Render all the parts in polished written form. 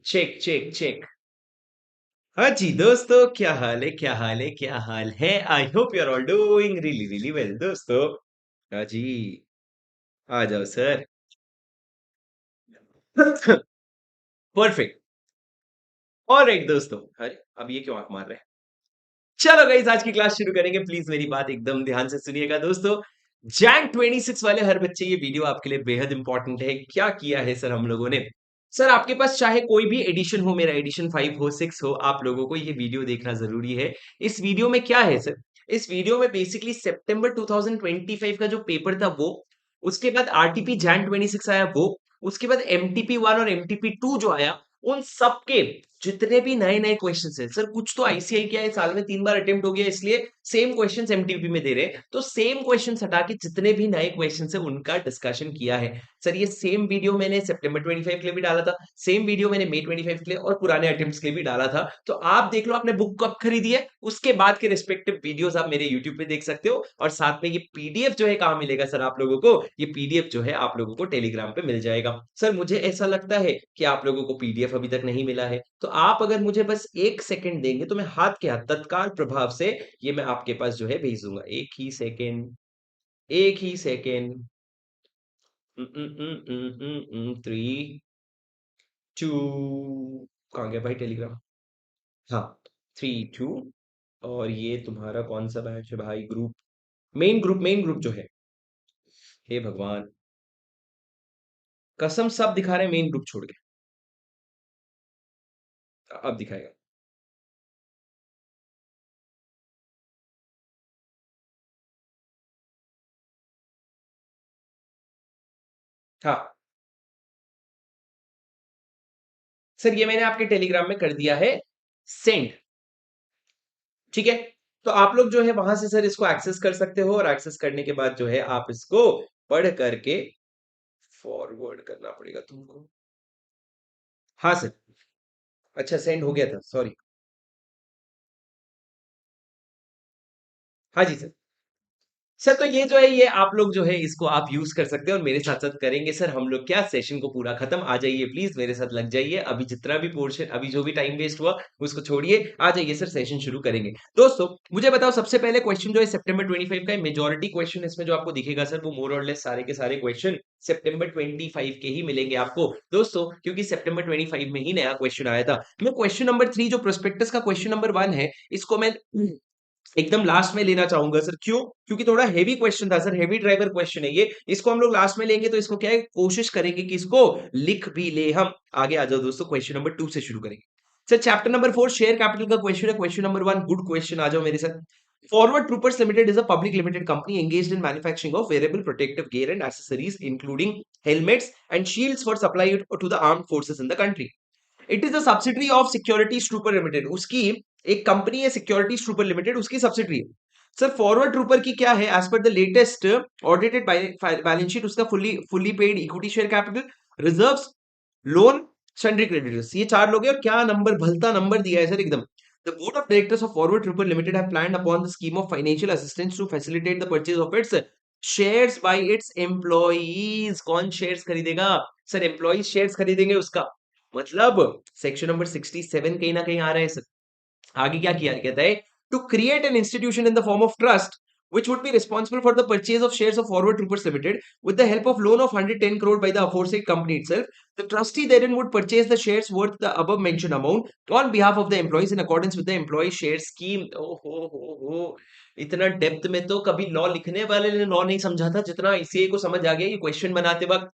Check check check. हाँ जी दोस्तों, क्या हाल है, क्या हाल है, क्या हाल है। I hope you are all doing really really well दोस्तों। हाँ जी, आ जाओ सर। परफेक्ट। ऑलराइट दोस्तों, अरे अब ये क्यों आंख मार रहे हैं। चलो गाइस, आज की क्लास शुरू करेंगे। प्लीज मेरी बात एकदम ध्यान से सुनिएगा दोस्तों। जैन 26 वाले हर बच्चे, ये वीडियो आपके लिए बेहद इंपॉर्टेंट है। क्या किया है सर हम लोगों ने। सर आपके पास चाहे कोई भी एडिशन हो, मेरा एडिशन 5 हो 6 हो, आप लोगों को ये वीडियो देखना जरूरी है। इस वीडियो में क्या है सर, इस वीडियो में बेसिकली सितंबर 2025 का जो पेपर था वो, उसके बाद आरटीपी जैन 26 आया वो, उसके बाद एमटीपी 1 और एमटीपी 2 जो आया, उन सबके जितने भी नए नए क्वेश्चन है सर, कुछ तो आईसीआई क्या है, साल में 3 बार अटेम्प्ट हो गया, इसलिए सेम क्वेश्चंस एमटीपी में दे रहे हैं। तो सेम क्वेश्चंस हटा के जितने भी नए क्वेश्चंस है उनका डिस्कशन किया है। सर ये सेम वीडियो मैंने सितंबर 25 के लिए भी डाला था, सेम वीडियो मैंने मई 25 के लिए और पुराने अटेम्प्ट्स के लिए भी डाला था। तो आप देख लो आपने बुक कब खरीदी है, उसके बाद के रिस्पेक्टिव वीडियोस आप मेरे यूट्यूब पे देख सकते हो। और साथ में ये पीडीएफ जो है कहाँ मिलेगा सर आप लोगों को, ये पीडीएफ जो है आप लोगों को टेलीग्राम पे मिल जाएगा। सर मुझे ऐसा लगता है कि आप लोगों को पीडीएफ अभी तक नहीं मिला है, तो आप अगर मुझे बस 1 सेकंड देंगे तो मैं हाथ के हाथ तत्काल प्रभाव से ये मैं आपके पास जो है भेज दूंगा। एक ही सेकंड, एक ही सेकंड। 3 2, कहाँ गया भाई टेलीग्राम। हाँ, 3 2। और ये तुम्हारा कौन सा बैच है भाई, group, main group, main group जो है। हे भगवान, कसम सब दिखा रहे हैं मेन ग्रुप छोड़ के। अब दिखाएगा। हाँ सर, ये मैंने आपके टेलीग्राम में कर दिया है सेंड। ठीक है, तो आप लोग जो है वहां से सर इसको एक्सेस कर सकते हो, और एक्सेस करने के बाद जो है आप इसको पढ़ करके फॉरवर्ड करना पड़ेगा तुमको। हाँ सर। अच्छा सेंड हो गया था, सॉरी। हाँ जी सर। सर तो ये जो है, ये आप लोग जो है इसको आप यूज कर सकते हैं और मेरे साथ साथ करेंगे सर हम लोग क्या, सेशन को पूरा खत्म। आ जाइए प्लीज मेरे साथ लग जाइए, अभी जितना भी पोर्शन, अभी जो भी टाइम वेस्ट हुआ उसको छोड़िए, आ जाइए सर सेशन शुरू करेंगे। दोस्तों मुझे बताओ, सबसे पहले क्वेश्चन जो है सितंबर 25 का मेजोरिटी क्वेश्चन इसमें जो आपको दिखेगा सर, वो मोर और लेस सारे के सारे क्वेश्चन सितंबर 25 के ही मिलेंगे आपको दोस्तों, क्योंकि सितंबर 25 में ही नया क्वेश्चन आया था। मैं क्वेश्चन नंबर 3 जो प्रोस्पेक्टस का क्वेश्चन नंबर 1 है, इसको मैं एकदम लास्ट में लेना चाहूंगा सर। क्यों? क्योंकि थोड़ा हेवी क्वेश्चन था सर, हेवी ड्राइवर क्वेश्चन है ये। इसको हम लोग लास्ट में लेंगे तो इसको क्या है, कोशिश करेंगे कि इसको लिख भी ले हम। आगे आ जाओ दोस्तों, क्वेश्चन नंबर 2 से शुरू करेंगे। Sir chapter number 4 share capital का क्वेश्चन है, क्वेश्चन नंबर 1 गुड क्वेश्चन, आ जाओ मेरे साथ। Forward troopers limited is a public limited company engaged in manufacturing of wearable protective gear and accessories including helmets and shields for supply to the armed forces in the country. It is a subsidiary of securities trooper limited, उसकी एक company है securities trooper limited, उसकी subsidiary है। Sir forward trooper की क्या है, as per the latest audited balance sheet, उसका fully fully paid equity share capital, reserves, loan, sundry creditors, ये चार लोग हैं। और क्या नंबर, भलता नंबर दिया है सर एकदम। The board of directors of Forward Trooper Limited have planned upon the scheme of financial assistance to facilitate the purchase of its shares by its employees. कौन shares खरीदेगा सर, एम्प्लॉइज शेयर्स खरीदेंगे उसका। मतलब section number 67 कहीं ना कहीं आ रहा है सर। आगे क्या किया कहता है, to create an institution in the form of trust which would be responsible for the purchase of shares of Forward Troopers Limited with the help of loan of 110 crore by the aforesaid company itself. The trustee therein would purchase the shares worth the above mentioned amount on behalf of the employees in accordance with the employee share scheme. हो इतना depth में तो कभी law लिखने वाले ने law नहीं समझा था जितना आईसीए को समझ आ गया ये क्वेश्चन बनाते वक्त।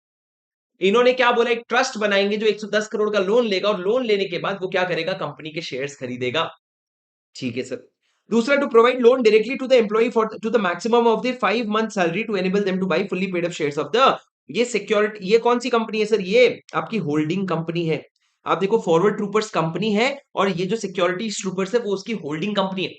इन्होंने क्या बोला, एक ट्रस्ट बनाएंगे जो 110 करोड़ का लोन लेगा, और लोन लेने के बाद वो क्या करेगा, कंपनी के शेयर्स खरीदेगा। ठीक है सर। दूसरा, to provide loan directly to the employ for to the maximum of the 5 month salary to enable them to buy fully paid up shares of the, ये सिक्योरिटी, ये कौन सी कंपनी है sir, ये आपकी होल्डिंग कंपनी है। आप देखो forward troopers company है, और ये जो सिक्योरिटी ट्रूपर्स है वो उसकी होल्डिंग कंपनी है।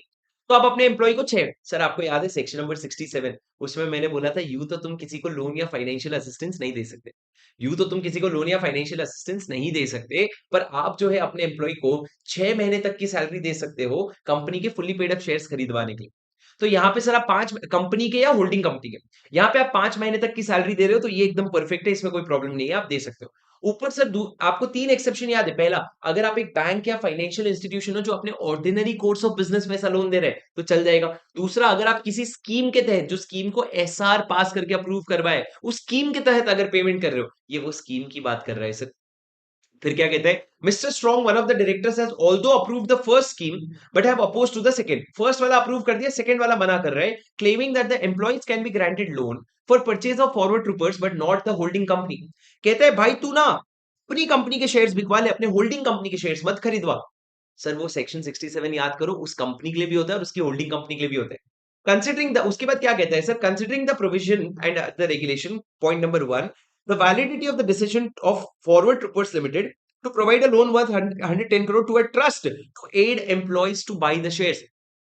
तो आप अपने एम्प्लॉय को छह, सर आपको याद है सेक्शन नंबर 67, उसमें मैंने बोला था यूं तो तुम किसी को लोन या फाइनेंशियल असिस्टेंस नहीं दे सकते, यूं तो तुम किसी को लोन या फाइनेंशियल असिस्टेंस नहीं दे सकते, पर आप जो है अपने एम्प्लॉय को 6 महीने तक की सैलरी दे सकते हो कंपनी के फुल्ली पेड अप शेयर्स खरीदवाने के लिए। तो यहाँ पे सर आप 5 कंपनी के या होल्डिंग कंपनी के, यहाँ पे आप 5 महीने तक की सैलरी दे रहे हो, तो ये एकदम परफेक्ट है, इसमें कोई प्रॉब्लम नहीं है, आप दे सकते हो। ऊपर सर आपको 3 एक्सेप्शन याद है। पहला, अगर आप एक बैंक या फाइनेंशियल इंस्टीट्यूशन हो जो अपने ऑर्डिनरी कोर्स ऑफ बिजनेस में ऐसा लोन दे रहे हैं तो चल जाएगा। दूसरा, अगर आप किसी स्कीम के तहत जो स्कीम को एसआर पास करके अप्रूव करवाए उस स्कीम के तहत अगर पेमेंट कर रहे हो, ये वो स्कीम की बात कर रहा है सर। फिर क्या कहते हैं, mister Strong one of the directors has although approved the first scheme but have opposed to the second. First वाला अप्रूव कर दिया, सेकंड वाला मना कर रहे हैं, claiming that the employees can be granted loan for purchase of forward troopers but not the holding company. कहते हैं भाई तू ना अपनी कंपनी के शेयर्स बिकवा ले, अपने होल्डिंग कंपनी के शेयर्स मत खरीदवा। सर वो सेक्शन 67 याद करो, उस कंपनी के लिए भी होता है और उसकी होल्डिंग कंपनी के लिए भी होता है। कंसिडरिंग द, उसके बाद क्या कहता है sir, considering the provision and the regulation, point number 1, the validity of the decision of Forward Troopers Limited to provide a loan worth 110 crore to a trust to aid employees to buy the shares।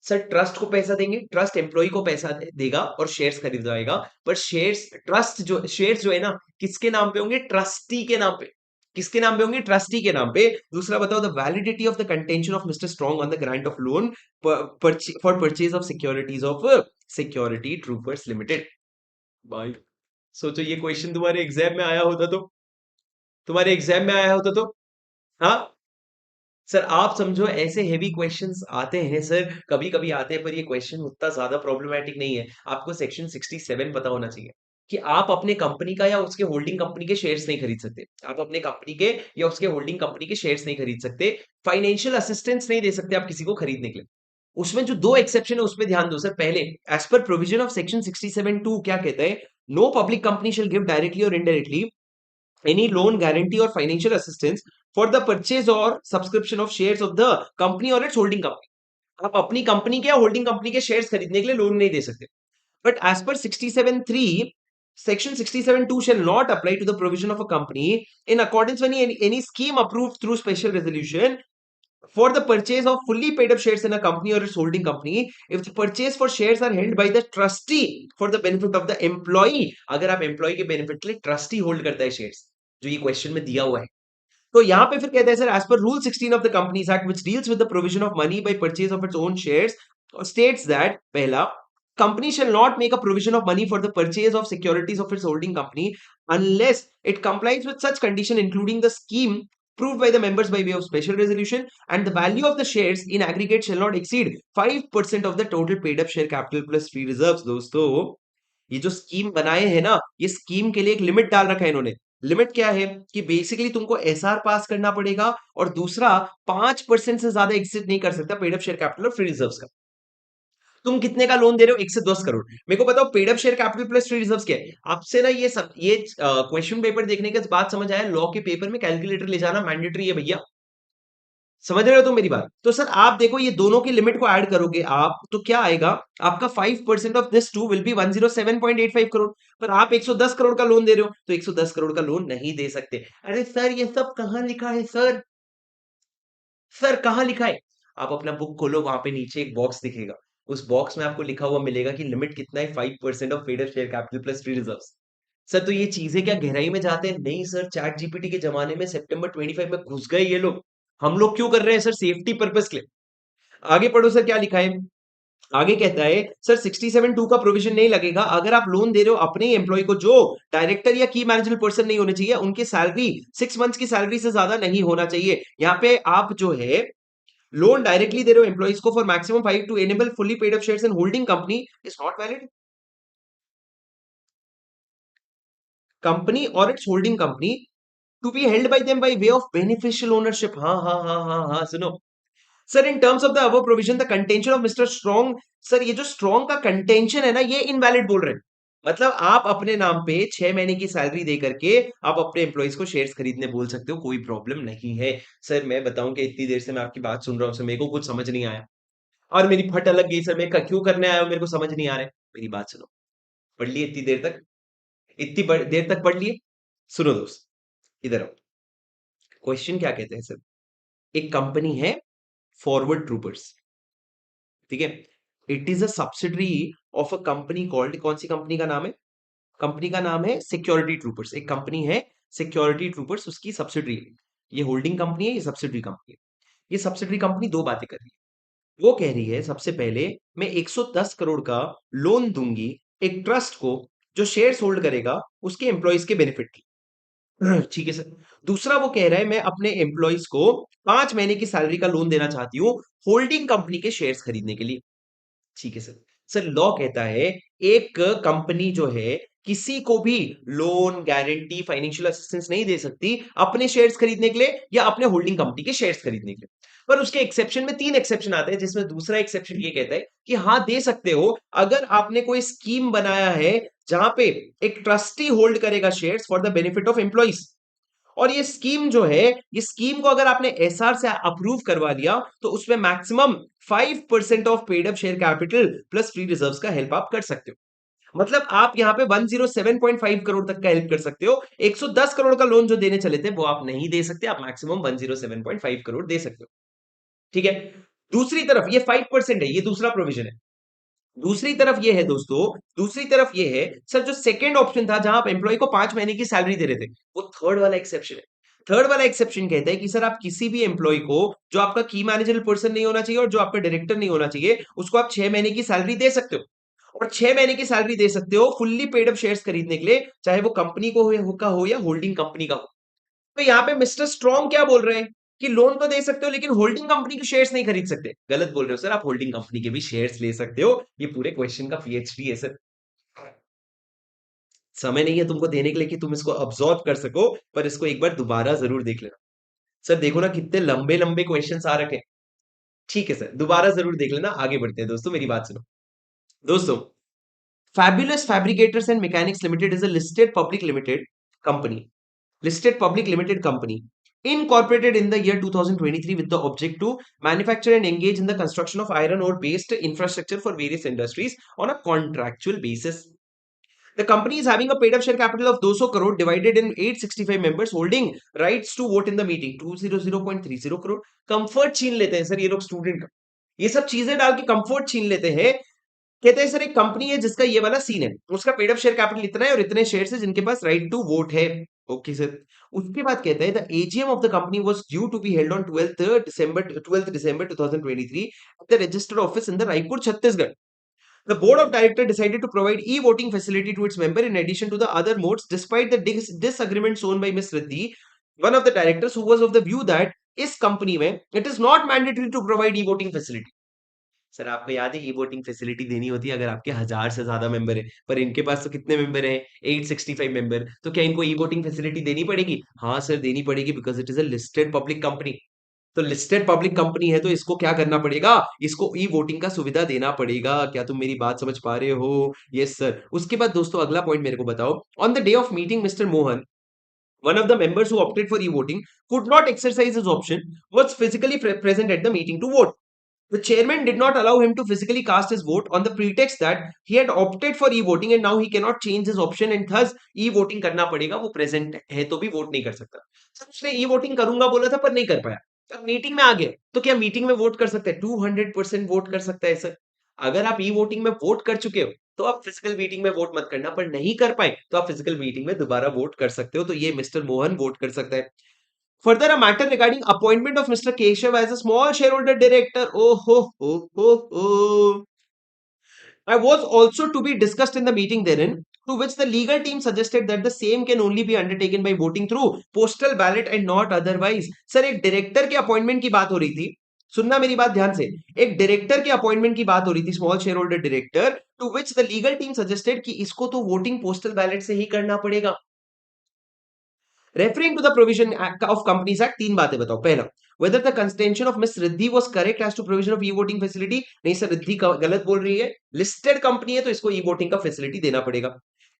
Sir trust को पैसा देंगे, trust employ को पैसा देगा और shares खरीदवाएगा, पर shares trust जो shares जो है ना किसके नाम पे होंगे, ट्रस्टी के नाम पे। किसके नाम पे होंगे, ट्रस्टी के नाम पे। दूसरा बताओ, the validity of the contention of mister strong on the grant of loan for purchase of securities of security troopers limited. भाई सोचो ये क्वेश्चन तुम्हारे एग्जाम में आया होता तो, तुम्हारे एग्जाम में आया होता तो, हाँ सर आप समझो ऐसे हेवी क्वेश्चंस आते हैं सर, कभी कभी आते हैं, पर ये क्वेश्चन उतना ज्यादा प्रॉब्लमैटिक नहीं है। आपको सेक्शन 67 पता होना चाहिए कि आप अपने कंपनी का या उसके होल्डिंग कंपनी के शेयर्स नहीं खरीद सकते। आप अपने कंपनी के या उसके होल्डिंग कंपनी के शेयर्स नहीं खरीद सकते। फाइनेंशियल असिस्टेंस नहीं दे सकते आप किसी को खरीदने के लिए। उसमें जो दो एक्सेप्शन है उसमें ध्यान दो सर। पहले, एज पर प्रोविजन ऑफ सेक्शन 67(2) क्या कहता है, no public company shall give directly और indirectly any loan, guarantee or financial assistance for the purchase or subscription of shares of the company or its holding company। आप अपनी company के या holding company के shares खरीदने के लिए loan नहीं दे सकते। But as per 67(3), section 67(2) shall not apply to the provision of a company in accordance with any scheme approved through special resolution for the purchase of fully paid up shares in a company or its holding company if the purchase for shares are held by the trustee for the benefit of the employee। अगर आप employ के benefit के लिए trustee hold करता है shares, जो ये question में दिया हुआ है, तो यहां पे फिर कहता है sir, as per rule 16 of the companies act which deals with the provision of money by purchase of its own shares states that, पहला, company shall not make a provision of money for the purchase of securities of its holding company unless it complies with such condition including the scheme approved by the members by way of special resolution, and the value of the shares in aggregate shall not exceed 5% of the total paid up share capital plus free reserves। दोस्तों ये जो scheme बनाए हैं ना, ये scheme के लिए एक लिमिट डाल रखा है इन्होंने। लिमिट क्या है कि बेसिकली तुमको एसआर पास करना पड़ेगा और दूसरा 5% से ज्यादा एक्सिट नहीं कर सकता पेड अप शेयर कैपिटल और फ्री रिजर्व्स का। तुम कितने का लोन दे रहे हो, 1 से 10 करोड़। मेरे को बताओ paid up share capital plus free reserves क्या है। आपसे ना ये सब ये क्वेश्चन पेपर देखने के बाद समझ आया, लॉ के पेपर में कैलकुलेटर ले जाना मैंडेटरी है भैया। समझ रहे हो तुम मेरी बात। तो सर आप देखो ये दोनों की लिमिट को ऐड करोगे आप तो क्या आएगा, आपका 5% of this two will be 107.85 crore. पर आप 110 करोड़ का लोन दे रहे हो तो 110 करोड़ का लोन नहीं दे सकते। अरे सर ये सब कहां लिखा है सर, सर कहां लिखा है। आप अपना बुक खोलो, वहां पे नीचे एक बॉक्स दिखेगा, उस बॉक्स में आपको लिखा हुआ मिलेगा कि लिमिट कितना है, 5% of paid up share capital plus free reserves. Sir तो ये चीजें क्या गहराई में जाते हैं, नहीं सर। चैट जीपीटी के जमाने में सितंबर 25 में घुस गए ये लोग। हम लोग क्यों कर रहे हैं सर, सेफ्टी पर्पस के लिए। आगे पढ़ो सर क्या लिखा है। आगे कहता है सर 67(2) का प्रोविजन नहीं लगेगा अगर आप लोन दे रहे हो अपने एम्प्लॉय को जो डायरेक्टर या की मैनेजर पर्सन नहीं होने चाहिए, उनकी सैलरी 6 मंथ्स की सैलरी से ज्यादा नहीं होना चाहिए। यहाँ पे आप जो है लोन डायरेक्टली दे रहे हो एम्प्लॉइज को for maximum 5 to enable fully paid up shares in holding company is not valid. Company और its holding company to be held by them by way of beneficial ownership. हाँ हाँ हाँ हाँ हाँ सुनो sir, in terms of the above provision the contention of mister strong. Sir ये जो strong का कंटेंशन है ना, ये इनवैलिड बोल रहे हैं। मतलब आप अपने नाम पे 6 महीने की सैलरी दे करके आप अपने एम्प्लॉइज को शेयर्स खरीदने बोल सकते हो, कोई प्रॉब्लम नहीं है। सर मैं बताऊं कि इतनी देर से मैं आपकी बात सुन रहा हूं सर, मेरे को कुछ समझ नहीं आया और मेरी फट अलग गई सर। मैं क्यों करने आया हूं मेरे को समझ नहीं आ रहा है। मेरी बात सुनो, पढ़ लिए इतनी देर तक, देर तक पढ़ लिए। सुनो दोस्त, इधर आओ। क्वेश्चन क्या कहते हैं सर, एक कंपनी है फॉरवर्ड ट्रूपर्स, ठीक है। It is a subsidiary of a company called, कौन सी कंपनी का नाम है, कंपनी का नाम है सिक्योरिटी ट्रूपर्स। एक कंपनी है सिक्योरिटी ट्रूपर्स, उसकी सब्सिडरी है। ये होल्डिंग कंपनी है, ये सब्सिडरी कंपनी है। ये सब्सिडरी कंपनी दो बातें कर रही है। वो कह रही है सबसे पहले मैं 110 करोड़ का लोन दूंगी एक ट्रस्ट को जो शेयर्स होल्ड करेगा उसके एम्प्लॉइज के बेनिफिट की। ठीक है सर। दूसरा वो कह रहा है मैं अपने एम्प्लॉइज को 5 महीने की सैलरी का लोन देना चाहती हूँ होल्डिंग कंपनी के शेयर्स खरीदने के लिए। ठीक है सर। सर लॉ कहता है एक कंपनी जो है किसी को भी लोन गारंटी फाइनेंशियल असिस्टेंस नहीं दे सकती अपने शेयर्स खरीदने के लिए या अपने होल्डिंग कंपनी के शेयर्स खरीदने के लिए। पर उसके एक्सेप्शन में 3 एक्सेप्शन आते हैं जिसमें दूसरा एक्सेप्शन ये कहता है कि हाँ दे सकते हो अगर आपने कोई स्कीम बनाया है जहां पे एक ट्रस्टी होल्ड करेगा shares for the benefit of employees. और ये स्कीम जो है ये स्कीम को अगर आपने एसआर से अप्रूव करवा लिया तो उसमें maximum 5% of paid up share capital plus free reserves का हेल्प आप कर सकते हो। मतलब आप यहाँ पे 107.5 करोड़ तक का हेल्प कर सकते हो। 110 करोड़ का लोन जो देने चले थे वो आप नहीं दे सकते, आप मैक्सिमम 107.5 करोड़ दे सकते हो। ठीक है। दूसरी तरफ ये 5% है, ये दूसरा प्रोविजन है। दूसरी तरफ ये है दोस्तों, दूसरी तरफ ये है सर जो सेकंड ऑप्शन था जहां आप एम्प्लॉय को 5 महीने की सैलरी दे रहे थे वो थर्ड वाला एक्सेप्शन है। थर्ड वाला एक्सेप्शन कहता है कि सर आप किसी भी एम्प्लॉय को जो आपका की मैनेजर पर्सन नहीं होना चाहिए और जो आपका डायरेक्टर नहीं होना चाहिए उसको आप 6 महीने की सैलरी दे सकते हो। और 6 महीने की सैलरी दे सकते हो फुल्ली पेड अप शेयर्स खरीदने के लिए, चाहे वो कंपनी को हो या होल्डिंग कंपनी का हो। तो यहाँ पे मिस्टर स्ट्रॉन्ग क्या बोल रहे हैं कि लोन तो दे सकते हो लेकिन होल्डिंग कंपनी के शेयर्स नहीं खरीद सकते। गलत बोल रहे हो सर, आप होल्डिंग कंपनी के भी शेयर्स ले सकते हो। ये पूरे क्वेश्चन का पीएचडी है सर। समय नहीं है तुमको देने के लिए कि तुम इसको अब्सॉर्ब कर सको, पर इसको एक बार दोबारा जरूर देख लेना। सर देखो ना कितने लंबे लंबे क्वेश्चंस आ रखे हैं। ठीक है सर, दोबारा जरूर देख लेना। आगे बढ़ते हैं दोस्तों, मेरी बात सुनो। दोस्तों, fabulous fabricators and mechanics limited is a listed public limited company, listed public limited company incorporated in the year 2023 with the object to manufacture and engage in the construction of iron ore based infrastructure for various industries on a contractual basis. The company is having a paid up share capital of 200 crore divided in 865 members holding rights to vote in the meeting 200.30 crore। Comfort छीन लेते हैं sir ये लोग student का, ये सब चीजें डाल के कंफर्ट छीन लेते हैं। कहते हैं सर एक कंपनी है जिसका ये वाला सीन है, उसका पेड अप शेयर कैपिटल इतना है और इतने शेयर है जिनके पास राइट टू वोट है। Okay sir. उसके बाद कहता है the AGM of the company was due to be held on 12th December 2023 at the registered office in the Raipur, Chhattisgarh. The board of directors decided to provide e-voting facility to its member in addition to the other modes despite the disagreement shown by Ms. Riddhi, one of the directors, who was of the view that इस company में it is not mandatory to provide e-voting facility। Sir आपको याद है e voting facility देनी होती है अगर आपके 1000 से ज्यादा मेंबर है, पर इनके पास तो कितने मेंबर हैं? 865 मेंबर। तो क्या इनको ई वोटिंग फैसिलिटी देनी पड़ेगी? हाँ सर देनी पड़ेगी, because it is a listed public company. तो लिस्टेड पब्लिक कंपनी है तो इसको क्या करना पड़ेगा? इसको ई वोटिंग का सुविधा देना पड़ेगा। क्या तुम मेरी बात समझ पा रहे हो? Yes sir. उसके बाद दोस्तों अगला पॉइंट मेरे को बताओ। On the day of meeting mister Mohan, one of the members who opted for e-voting could not exercise his option, was physically present at the meeting to vote. The chairman did not allow him to physically cast his vote on the pretext that he had opted for e-voting and now he cannot change his option and thus e-voting करना पड़ेगा। वो present है तो भी vote नहीं कर सकता। Sir उसने ई-वोटिंग करूंगा बोला था पर नहीं कर पाया। अब मीटिंग में आ गया तो क्या मीटिंग में वोट कर सकता है? 200% वोट कर सकता है सर। अगर आप ई-वोटिंग में वोट कर चुके हो तो आप फिजिकल मीटिंग में वोट मत करना, पर नहीं कर पाए तो आप फिजिकल मीटिंग में दोबारा वोट कर सकते हो। तो ये मिस्टर मोहन वोट कर सकता है। Further, a matter regarding appointment of Mr. Keshav as a small shareholder director. Oh, ho. I was also to be discussed in the meeting therein, to which the legal team suggested that the same can only be undertaken by voting through postal ballot and not otherwise. Sir एक director के appointment की बात हो रही थी, सुनना मेरी बात ध्यान से। एक डायरेक्टर के अपॉइंटमेंट की बात हो रही थी, small share holder director, to which the legal team suggested कि इसको तो वोटिंग पोस्टल बैलेट से ही करना पड़ेगा। Referring to the provision of companies act, तीन बातें बताओ। पहला, whether the contention of Miss Riddhi was correct as to provision of e-voting facility। नहीं सर, रिद्धि गलत बोल रही है। लिस्टेड कंपनी है तो इसको ई-वोटिंग का फैसिलिटी देना पड़ेगा।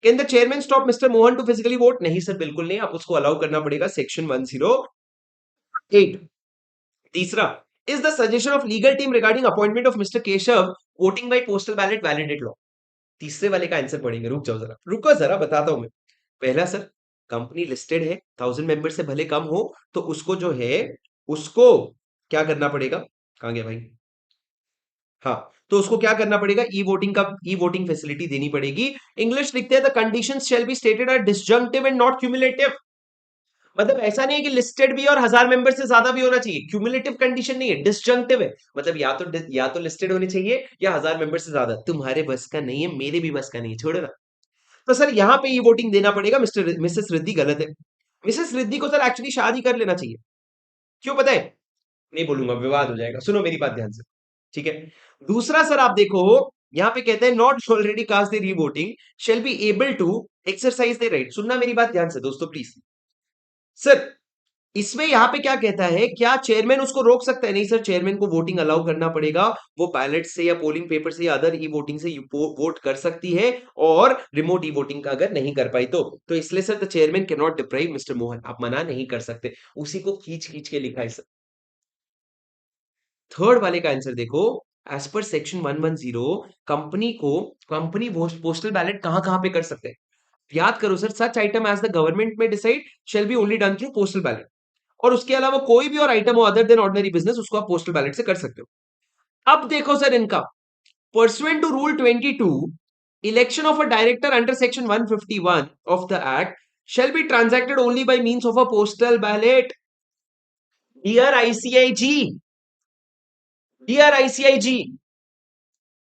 Can the chairman stop mister Mohan to physically vote? नहीं सर बिल्कुल नहीं, आप उसको अलाउ करना पड़ेगा, सेक्शन 108। तीसरा, is the suggestion of legal team regarding appointment of mister Keshav voting by postal ballot validate law? तीसरे वाले का आंसर पढ़ेंगे, रुक जाओ जरा, रुको जरा बताता हूं मैं। पहला सर, कंपनी लिस्टेड है, 1000 मेंबर से भले कम हो तो उसको जो है उसको क्या करना पड़ेगा? कहां गया भाई? हाँ, तो उसको क्या करना पड़ेगा? ई वोटिंग फैसिलिटी देनी पड़ेगी। इंग्लिश लिखते हैं the conditions shall be stated are disjunctive and not cumulative. मतलब ऐसा नहीं है कि लिस्टेड भी और 1000 मेंबर से ज्यादा भी होना चाहिए, क्यूमुलेटिव कंडीशन नहीं है, डिसजंक्टिव है। मतलब या तो लिस्टेड होने चाहिए या 1000 मेंबर से ज्यादा। तुम्हारे बस का नहीं है, मेरे भी बस का नहीं है, छोड़ो ना। तो सर यहाँ पे ये वोटिंग देना पड़ेगा, मिस्टर मिसेस रिद्धि गलत है। मिसेस रिद्धि को सर एक्चुअली शादी कर लेना चाहिए। क्यों पता है? नहीं बोलूंगा, विवाद हो जाएगा, सुनो मेरी बात ध्यान से। ठीक है। दूसरा सर आप देखो, यहां पे कहते हैं not already cast the revoting shall be able to exercise the right. सुनना मेरी बात ध्यान से दोस्तों प्लीज। सर इसमें यहां पे क्या कहता है, क्या चेयरमैन उसको रोक सकता है? नहीं सर, चेयरमैन को वोटिंग अलाउ करना पड़ेगा। वो बैलेट से या पोलिंग पेपर से या अदर ई वोटिंग से वोट कर सकती है, और रिमोट ई वोटिंग का अगर नहीं कर पाई तो इसलिए sir the chairman can not deprive mister Mohan, आप मना नहीं कर सकते। उसी को खींच खींच के लिखा है सर। थर्ड वाले का आंसर देखो, as per section 110 company postal ballot कहां कहां पे कर सकते हैं? याद करो sir, such item as the government may decide shall be only done through postal ballot. और उसके अलावा कोई भी और आइटम हो अदर देन ऑर्डिनरी बिजनेस, उसको आप पोस्टल बैलेट से कर सकते हो। अब देखो सर इनका, pursuant to rule 22, election of a director under section 151 of the act shall be transacted only by means of a postal ballot. Dear ICIG, dear ICIG,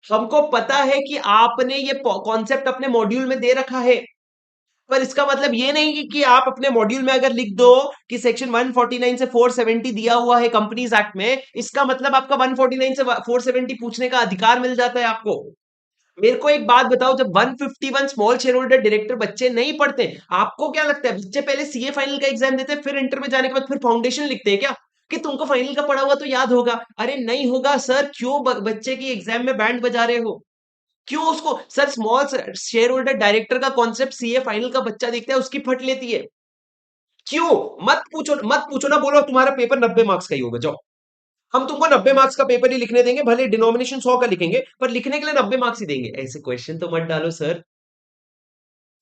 हमको पता है कि आपने ये कॉन्सेप्ट अपने मॉड्यूल में दे रखा है, पर इसका मतलब ये नहीं कि आप अपने मॉड्यूल में अगर लिख दो कि सेक्शन 149 से 470 दिया हुआ है कंपनीज एक्ट में, इसका मतलब आपका 149 से 470 पूछने का अधिकार मिल जाता है आपको। मेरे को एक बात बताओ, जब 151 स्मॉल शेयर होल्डर डायरेक्टर बच्चे नहीं पढ़ते, आपको क्या लगता है बच्चे पहले सीए फाइनल का एग्जाम देते हैं, फिर इंटर में जाने के बाद फिर फाउंडेशन लिखते हैं क्या, कि तुमको फाइनल का पढ़ा हुआ तो याद होगा? अरे नहीं होगा सर, क्यों बच्चे की एग्जाम में बैंड बजा रहे हो? क्यों उसको sir, small share holder director का कॉन्सेप्ट सीए फाइनल का बच्चा देखता है, उसकी फट लेती है। क्यों? मत पूछो, मत पूछो ना, बोलो तुम्हारा पेपर 90 मार्क्स का ही होगा, जाओ। हम तुमको 90 मार्क्स का पेपर ही लिखने देंगे, भले डिनोमिनेशन 100 का लिखेंगे, पर लिखने के लिए 90 मार्क्स ही देंगे। ऐसे क्वेश्चन तो मत डालो सर।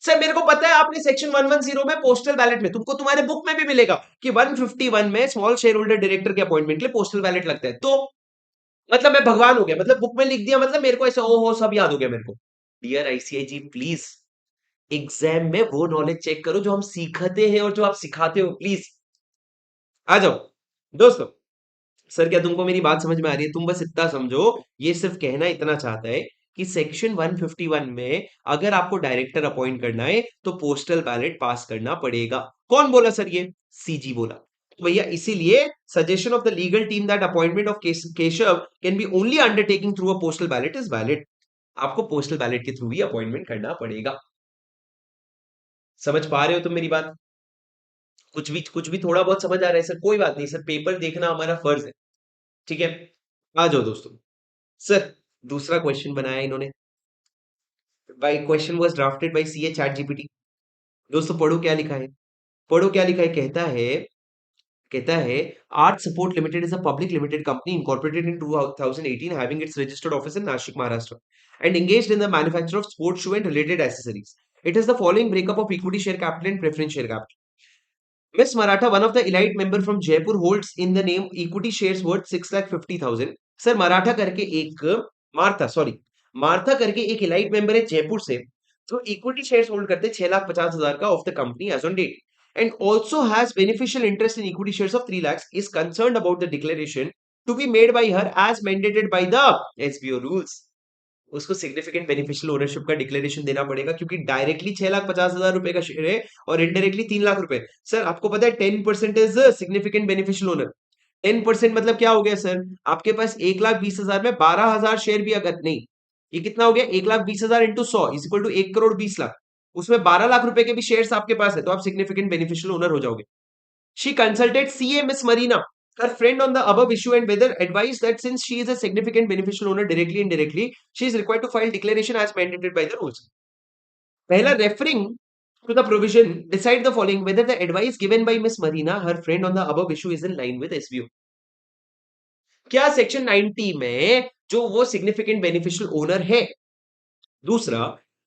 सर मेरे को पता है, आपने सेक्शन 110 में पोस्टल बैलेट में, तुमको तुम्हारे बुक में भी मिलेगा कि 151 में स्मॉल शेयर होल्डर डायरेक्टर के अपॉइंटमेंट के लिए पोस्टल बैलेट लगता है। तो मतलब मैं भगवान हो गया, मतलब बुक में लिख दिया, मतलब मेरे को ऐसा ओ हो सब याद हो गया मेरे को। डियर आईसीआईजी प्लीज, एग्जाम में वो नॉलेज चेक करो जो हम सीखते हैं और जो आप सिखाते हो, प्लीज। आ जाओ दोस्तों। सर क्या तुमको मेरी बात समझ में आ रही है? तुम बस इतना समझो, ये सिर्फ कहना इतना चाहता है कि सेक्शन 151 में अगर आपको डायरेक्टर अपॉइंट करना है तो पोस्टल बैलेट पास करना पड़ेगा। कौन बोला सर? ये सीजी बोला। तो भैया इसीलिए suggestion of the legal team that appointment of Keshav can be only undertaking through a postal ballot is valid. आपको पोस्टल बैलेट के थ्रू ही अपॉइंटमेंट करना पड़ेगा। समझ पा रहे हो तुम मेरी बात? कुछ भी थोड़ा बहुत समझ आ रहा है सर? कोई बात नहीं सर, पेपर देखना हमारा फर्ज है। ठीक है। आ जाओ दोस्तों। सर दूसरा क्वेश्चन बनाया इन्होंने, by question was drafted bye CA chat GPT. दोस्तों पढ़ो क्या लिखा है, पढ़ो क्या लिखा है। कहता है art support limited is a public limited company incorporated in 2018 having its registered office in Nashik, Maharashtra and engaged in the manufacture of sports shoe and related accessories. It has the following breakup of equity share capital and preference share capital. Miss Maratha, one of the elite member from Jaipur, holds in the name equity shares worth 6,50,000। Sir Maratha करके एक, Martha करके एक elite member है जयपुर से, जो equity shares hold करते हैं 6,50,000 का of the company as on date, and also has beneficial interest in equity shares of 3 lakhs, is concerned about the declaration to be made by her as mandated by the SBO rules। उसको significant beneficial ownership का declaration देना पड़ेगा, क्योंकि directly 6,50,000 रुपए का share है और indirectly 3 lakh रुपए। सर आपको पता है 10% इज सिग्निफिकेंट बेनिफिशियल ओनर। 10% मतलब क्या हो गया सर? आपके पास 1,20,000 में 12,000 शेयर भी अगर नहीं, ये कितना हो गया? 1,20,000 इंटू 100 इज इक्वल टू 1,20,00,000। उसमें 12 लाख रुपए के भी शेयर्स आपके पास है, तो आप सिग्निफिकेंट बेनिफिशियल ओनर हो जाओगे। She consulted CA Miss Marina, her friend, on the above issue and whether advised that since she is a significant beneficial owner directly and indirectly, she is required to file declaration as mandated by the rules. पहला, referring to the provision, decide the following: whether the advice given by Miss Marina, her friend, on the above issue is in line with SBO। क्या section 90 में जो वो significant beneficial owner है? दूसरा,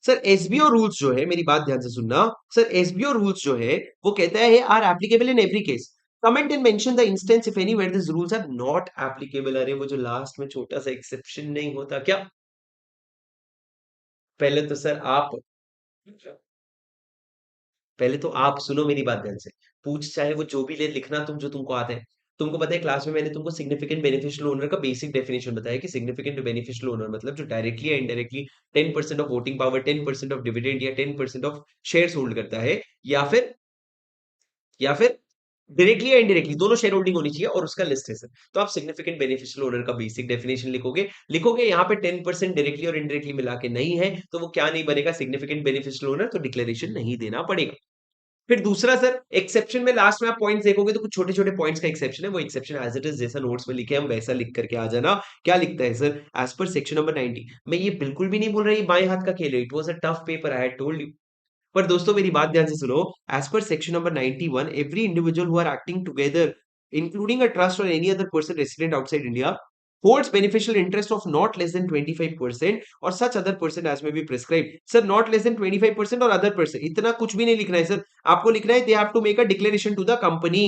sir SBO rules जो है, मेरी बात ध्यान से सुनना, सर एसबीओ रूल्स जो है वो कहता है are applicable in every case, comment and mention the instance if any where this rules are not applicable. अरे वो जो लास्ट में छोटा सा एक्सेप्शन नहीं होता क्या? पहले तो सर आप, पहले तो आप सुनो मेरी बात ध्यान से। पूछ चाहे वो जो भी ले, लिखना तुम जो तुमको आता है। तुमको पता है क्लास में मैंने तुमको सिग्निफिकेंट बेनिफिशियल ओनर का बेसिक डेफिनेशन बताया कि सिग्निफिकेंट बेनिफिशियल ओनर मतलब जो डायरेक्टली या indirectly 10% of voting power, 10% of dividend या 10% ऑफ शेयर्स होल्ड करता है, या फिर या फिर डायरेक्टली या इनडायरेक्टली दोनों शेयर होल्डिंग होनी चाहिए और उसका लिस्ट है सर। तो आप सिग्निफिकेंट बेनिफिशियल ओनर का बेसिक डेफिनेशन लिखोगे, यहाँ पे 10% डायरेक्टली और इनडायरेक्टली मिला के नहीं है, तो वो क्या नहीं बनेगा सिग्निफिकेंट बेनिफिशियल ओनर, तो डिक्लेरेशन नहीं देना पड़ेगा। फिर दूसरा सर, एक्सेप्शन में लास्ट में आप पॉइंट्स देखोगे तो कुछ छोटे-छोटे पॉइंट्स का एक्सेप्शन है, वो एक्सेप्शन एज़ इट इज़ जैसा नोट्स में लिखे हम वैसा लिख करके आ जाना। क्या लिखता है sir? As per section number 90। मैं ये बिल्कुल भी नहीं बोल रहा ये बाएँ हाथ का खेल है, it was a tough paper I had told you. पर दोस्तों मेरी बात ध्यान से सुनो, as per section number 91 every individual who are acting together including a trust और any other person resident outside India holds beneficial interest of not less than 25% और such other person as may be prescribed। Sir not less than 25% और other person इतना कुछ भी नहीं लिखना है sir, आपको लिखना है they have to make a declaration to the company।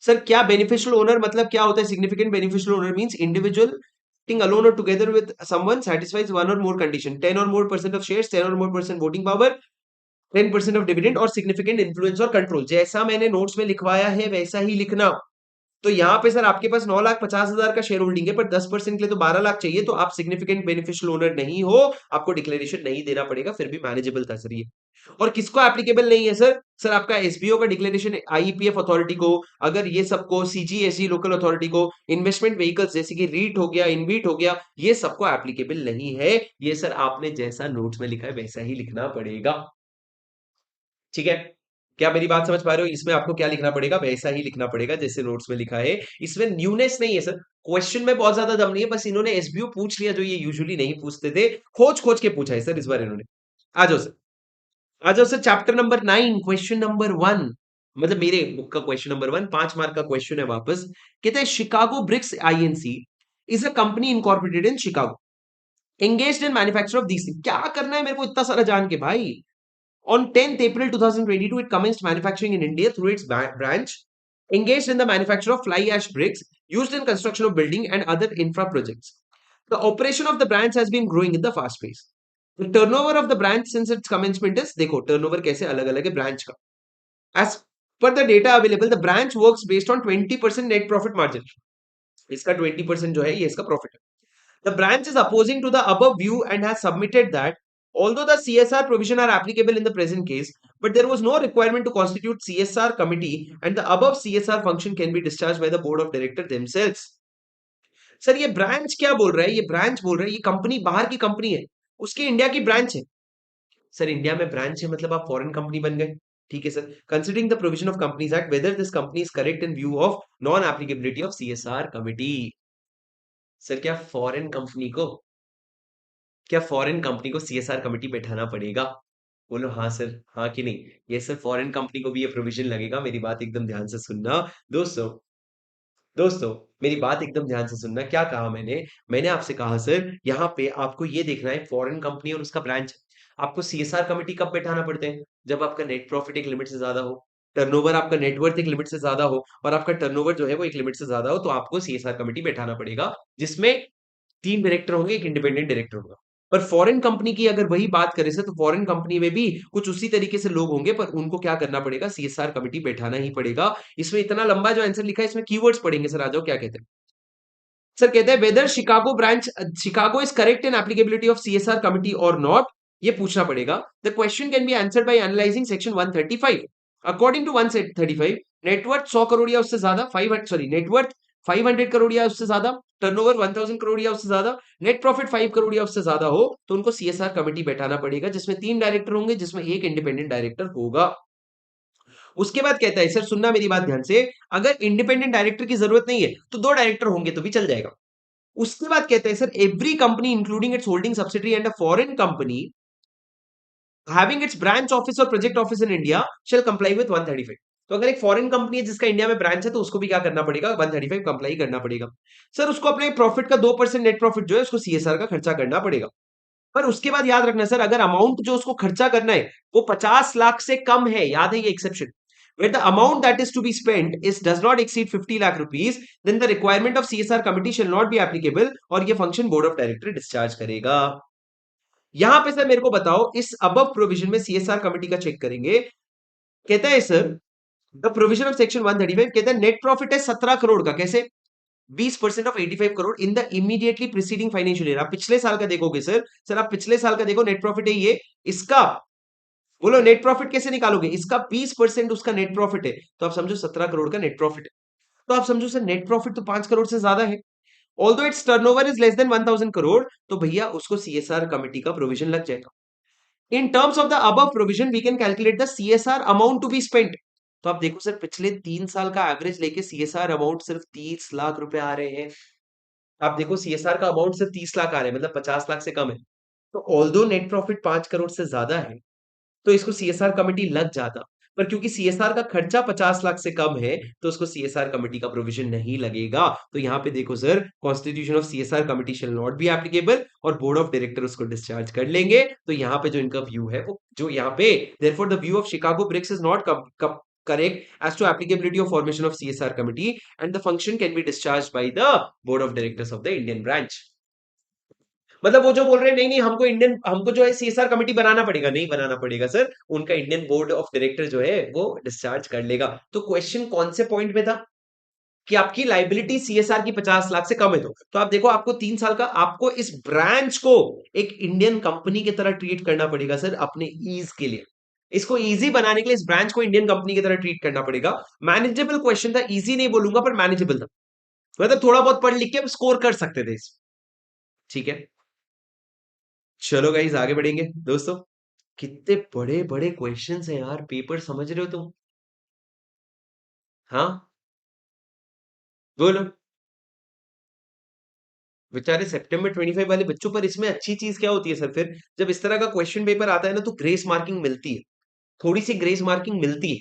Sir क्या बेनिफिशियल ओनर मतलब क्या होता है? Significant beneficial owner means individual acting alone or together with someone satisfies one or more condition, 10 or more percent of shares, 10 or more percent voting power, 10% of dividend और significant influence और control. जैसा मैंने notes में लिखवाया है वैसा ही लिखना। तो यहाँ पे सर आपके पास 9,50,000 का शेयर होल्डिंग है पर 10% के लिए तो 12 लाख चाहिए, तो आप सिग्निफिकेंट बेनिफिशियल ओनर नहीं हो, आपको डिक्लेरेशन नहीं देना पड़ेगा, फिर भी मैनेजेबल था सर ये। और किसको एप्लीकेबल नहीं है सर? सर आपका एसबीओ का डिक्लेरेशन आईपीएफ अथॉरिटी को, अगर ये सबको सीजीएसई लोकल अथॉरिटी को, इन्वेस्टमेंट व्हीकल्स जैसे कि रीट हो गया, इनवीट हो गया, ये सबको एप्लीकेबल नहीं है। ये सर आपने जैसा नोट्स में लिखा है वैसा ही लिखना पड़ेगा। ठीक है? क्या मेरी बात समझ पा रहे हो? इसमें आपको क्या लिखना पड़ेगा? वैसा ही लिखना पड़ेगा जैसे नोट्स में लिखा है। इसमें न्यूनेस नहीं है सर। क्वेश्चन में बहुत ज्यादा दम नहीं है, बस इन्होंने एसबीओ पूछ लिया जो ये यूजुअली नहीं पूछते थे। खोज-खोज के पूछा है सर इस बार इन्होंने। आ जाओ सर। आ जाओ sir chapter number 9 question number 1, मतलब मेरे बुक का क्वेश्चन नंबर 1 5 मार्क का क्वेश्चन है वापस। कहता है Chicago Bricks INC is a company incorporated in Chicago, engaged in manufacture of these things. क्या करना है मेरे को इतना सारा जान के भाई? On 10th April 2022, it commenced manufacturing in India through its branch, engaged in the manufacture of fly ash bricks used in construction of building and other infra projects. The operation of the branch has been growing in the fast pace. The turnover of the branch since its commencement is, देखो turnover कैसे अलग अलग है branch का. As per the data available, the branch works based on 20% net profit margin. इसका 20% जो है ये इसका profit है. The branch is opposing to the above view and has submitted that although the CSR provision are applicable in the present case, but there was no requirement to constitute CSR committee and the above CSR function can be discharged by the board of directors themselves। Sir ये branch क्या बोल रहा है? ये branch बोल रहा है ये कंपनी बाहर की कंपनी है, उसकी इंडिया की ब्रांच है। सर इंडिया में ब्रांच है मतलब आप फॉरेन कंपनी बन गए। ठीक है sir. Considering the provision of companies act whether this company is correct in view of non applicability of CSR committee. Sir क्या फॉरेन कंपनी को सीएसआर कमिटी बैठाना पड़ेगा? बोलो हाँ सर, हाँ कि नहीं? ये सर फॉरेन कंपनी को भी ये प्रोविजन लगेगा। मेरी बात एकदम ध्यान से सुनना। दोस्तों, दोस्तों मेरी बात एकदम ध्यान से सुनना। क्या कहा मैंने आपसे कहा सर यहाँ पे आपको ये देखना है फॉरेन कंपनी और उसका ब्रांच। आपको सीएसआर कमिटी कब बैठाना पड़ते हैं? जब आपका नेट प्रॉफिट एक लिमिट से ज्यादा हो, टर्नओवर आपका नेटवर्थ एक लिमिट से ज्यादा हो और आपका टर्नओवर जो है वो एक लिमिट से ज्यादा हो, तो आपको सीएसआर कमिटी बैठाना पड़ेगा, जिसमें 3 डायरेक्टर होंगे, 1 इंडिपेंडेंट डायरेक्टर होगा। पर फॉरेन कंपनी की अगर वही बात करें सर, तो फॉरेन कंपनी में भी कुछ उसी तरीके से लोग होंगे, पर उनको क्या करना पड़ेगा? सीएसआर कमिटी बैठाना ही पड़ेगा। इसमें इतना लंबा जो आंसर लिखा है, इसमें कीवर्ड्स पढ़ेंगे सर, आ जाओ क्या कहते हैं? सर कहते हैं whether Chicago is correct in applicability of CSR committee और नॉट, ये पूछना पड़ेगा। The question can be answered by analysing section 135। According to 135, net worth 100 crore या उससे ज्यादा, 500 सॉरी नेटवर्थ 500 करोड़ या उससे ज्यादा, टर्नओवर 1000 करोड़ या उससे ज्यादा, नेट प्रॉफिट 5 करोड़ या उससे ज्यादा हो, तो उनको सीएसआर कमिटी बैठाना पड़ेगा, जिसमें 3 डायरेक्टर होंगे, जिसमें एक इंडिपेंडेंट डायरेक्टर होगा। उसके बाद कहता है सर सुनना मेरी बात ध्यान से, अगर इंडिपेंडेंट डायरेक्टर की जरूरत नहीं है तो 2 डायरेक्टर होंगे तो भी चल जाएगा। उसके बाद कहते हैं sir every company including its holding subsidiary and a foreign company having its branch office और project office in India shall comply with 135। तो अगर एक फॉरेन कंपनी है जिसका इंडिया में ब्रांच है तो उसको भी क्या करना पड़ेगा? 135 कंप्लाई करना पड़ेगा। सर उसको अपने प्रॉफिट का 2% नेट प्रॉफिट जो है उसको सीएसआर का खर्चा करना पड़ेगा। पर उसके बाद याद रखना सर, अगर अमाउंट जो उसको खर्चा करना है वो 50 लाख से कम है, याद है ये exception, where the amount that is to be spent is does not exceed 50 lakh rupees, then the requirement of CSR committee shall not be applicable और ये function board of director discharge करेगा। यहां पे सर मेरे को बताओ इस above provision में सीएसआर कमिटी का चेक करेंगे। कहता है sir the provision of section 135 कहता है नेट प्रॉफिट है 17 करोड़ का, कैसे? 20% of 85 crore in the immediately preceding financial year. आप पिछले साल का देखोगे सर, आप पिछले साल का देखो, नेट प्रॉफिट है ये, इसका बोलो नेट प्रॉफिट कैसे निकालोगे? इसका 20% उसका नेट प्रॉफिट है, तो आप समझो 17 करोड़ का नेट प्रॉफिट है। तो आप समझो सर नेट प्रॉफिट तो 5 करोड़ से ज्यादा है। Although its turnover is less than 1000 crore, तो भैया उसको सीएसआर कमिटी का प्रोविजन लग जाएगा। In terms of the above provision we can calculate the CSR amount to be spent. तो आप देखो सर पिछले 3 साल का एवरेज लेके सीएसआर अमाउंट सिर्फ 30 लाख रुपए आ रहे हैं। आप देखो सीएसआर का अमाउंट सिर्फ 30 लाख आ रहे हैं, मतलब 50 लाख से कम है। तो ऑल्दो नेट प्रॉफिट 5 करोड़ से ज्यादा है, तो इसको सीएसआर कमेटी लग जाता, पर क्योंकि सीएसआर का खर्चा 50 लाख से कम है, तो उसको सीएसआर कमेटी का प्रोविजन नहीं लगेगा। तो यहाँ पे देखो sir, constitution of CSR committee shall not be applicable, और बोर्ड ऑफ डायरेक्टर उसको डिस्चार्ज कर लेंगे। तो यहाँ पे जो इनका व्यू है वो जो यहाँ पे, therefore the view of Chicago Bricks is not correct as to applicability of formation of CSR committee, and the function can be discharged by the board of directors of the Indian branch। मतलब वो जो बोल रहे हैं नहीं नहीं हमको जो है सीएसआर कमेटी बनाना पड़ेगा, नहीं बनाना पड़ेगा सर, उनका इंडियन बोर्ड ऑफ डायरेक्टर जो है वो डिस्चार्ज कर लेगा। तो क्वेश्चन कौन से पॉइंट में था कि आपकी लाइबिलिटी सीएसआर की 50 लाख से कम है, तो आप देखो आपको 3 साल का आपको इस ब्रांच को एक इंडियन कंपनी की तरह ट्रीट करना पड़ेगा सर, अपने ईज के लिए। इसको इजी बनाने के लिए इस ब्रांच को इंडियन कंपनी की तरह ट्रीट करना पड़ेगा। मैनेजेबल क्वेश्चन था, इजी नहीं बोलूंगा पर मैनेजेबल था, मतलब थोड़ा बहुत पढ़ लिख के स्कोर कर सकते थे इस। ठीक है, चलो गाइस आगे बढ़ेंगे दोस्तों। कितने बड़े बड़े क्वेश्चंस हैं यार, पेपर समझ रहे हो तुम? हाँ, बोलो। बेचारे सितंबर 25 वाले बच्चों पर इसमें अच्छी चीज क्या होती है सर, फिर जब इस तरह का क्वेश्चन पेपर आता है ना, तो ग्रेस मार्किंग मिलती है, थोड़ी सी ग्रेस मार्किंग मिलती है।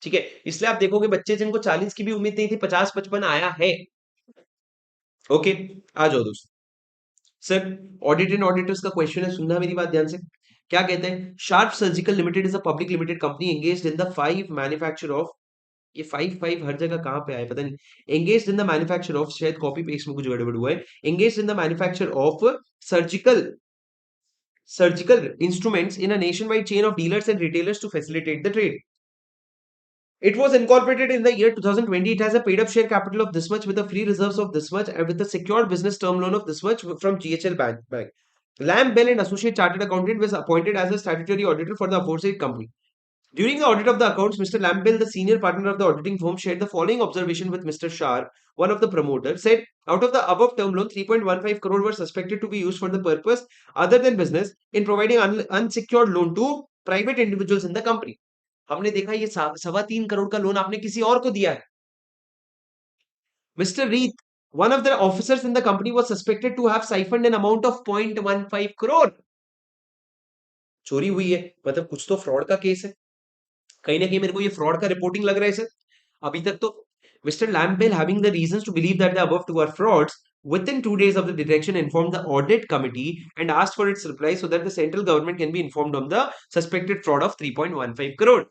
ठीक है, इसलिए आप देखोगे बच्चे जिनको 40 की भी उम्मीद नहीं थी, 50-55 आया है। ओके, आ जाओ दोस्तों। सर, ऑडिट एंड ऑडिटर्स का क्वेश्चन है, सुनना मेरी बात ध्यान से। क्या कहते हैं? Sharp surgical limited is a public limited company engaged in the five manufacture of, ये 5 हर जगह कहाँ पे आया पता नहीं। Engaged in the manufacture of, शायद कॉपी पेस्ट में कुछ गड़बड़ हुआ है। Engaged in the manufacture of surgical surgical instruments in a nation wide chain of dealers and retailers to facilitate the trade. It was incorporated in the year 2020. It has a paid up share capital of this much with a free reserves of this much and with a secured business term loan of this much from GHL Bank. Lamb Bell and Associate Chartered Accountant was appointed as a statutory auditor for the aforesaid company. During the audit of the accounts, Mr. Lambell, the senior partner of the auditing firm, shared the following observation with Mr. Sharp, one of the promoters, said, out of the above term loan, 3.15 crore were suspected to be used for the purpose other than business in providing unsecured loan to private individuals in the company. हमने देखा ये 3.25 करोड़ का loan आपने किसी और को दिया है। Mr. Reith, one of the officers in the company was suspected to have siphoned an amount of 0.15 crore. चोरी हुई है, मतलब कुछ तो फ्रॉड का केस है, कहीं ना कहीं मेरे को ये फ्रॉड का रिपोर्टिंग लग रहा है सर। अभी तक तो Mr. Lampel, having the reasons to believe that the above two are frauds, within 2 days of the detection informed the audit committee and asked for its reply so that the central government can be informed on the suspected fraud of 3.15 crore.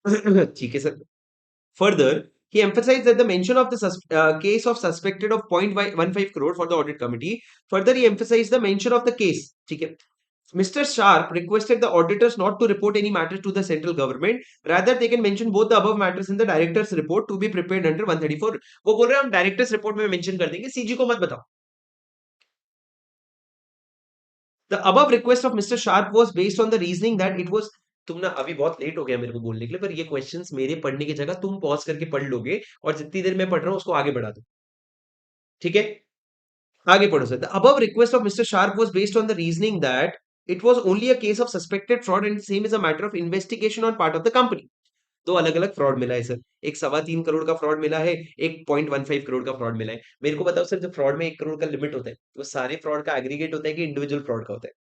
ठीक है sir. Further, he emphasized that the mention of the case of suspected of 0.15 crore for the audit committee. Further, he emphasized the mention of the case. ठीक है, Mr. Sharp requested the auditors not to report any matters to the central government. Rather, they can mention both the above matters in the director's report to be prepared under 134. वो बोल रहे हैं हम directors report में mention कर देंगे, CG को मत बताओ। The above request of Mr. Sharp was based on the reasoning that it was, तुम ना अभी बहुत लेट हो गया मेरे को बोलने के लिए, पर ये क्वेश्चंस मेरे पढ़ने की जगह तुम पॉज करके पढ़ लोगे, और जितनी देर मैं पढ़ रहा हूँ उसको आगे बढ़ा दो। ठीक है, आगे पढ़ो sir. The above request of Mr. Sharp was based on the reasoning that it was only a case of suspected fraud and same is a matter of investigation on part of the company. दो अलग अलग fraud मिला है sir, एक 3.25 करोड़ का fraud मिला है, एक 0.15 करोड़ का फ्रॉड मिला है। मेरे को बताओ सर, जब फ्रॉड में 1 करोड़ का लिमिट होता है, वो सारे फ्रॉड का एग्रीगेट होता है कि इंडिविजुअल फ्रॉड का होता है?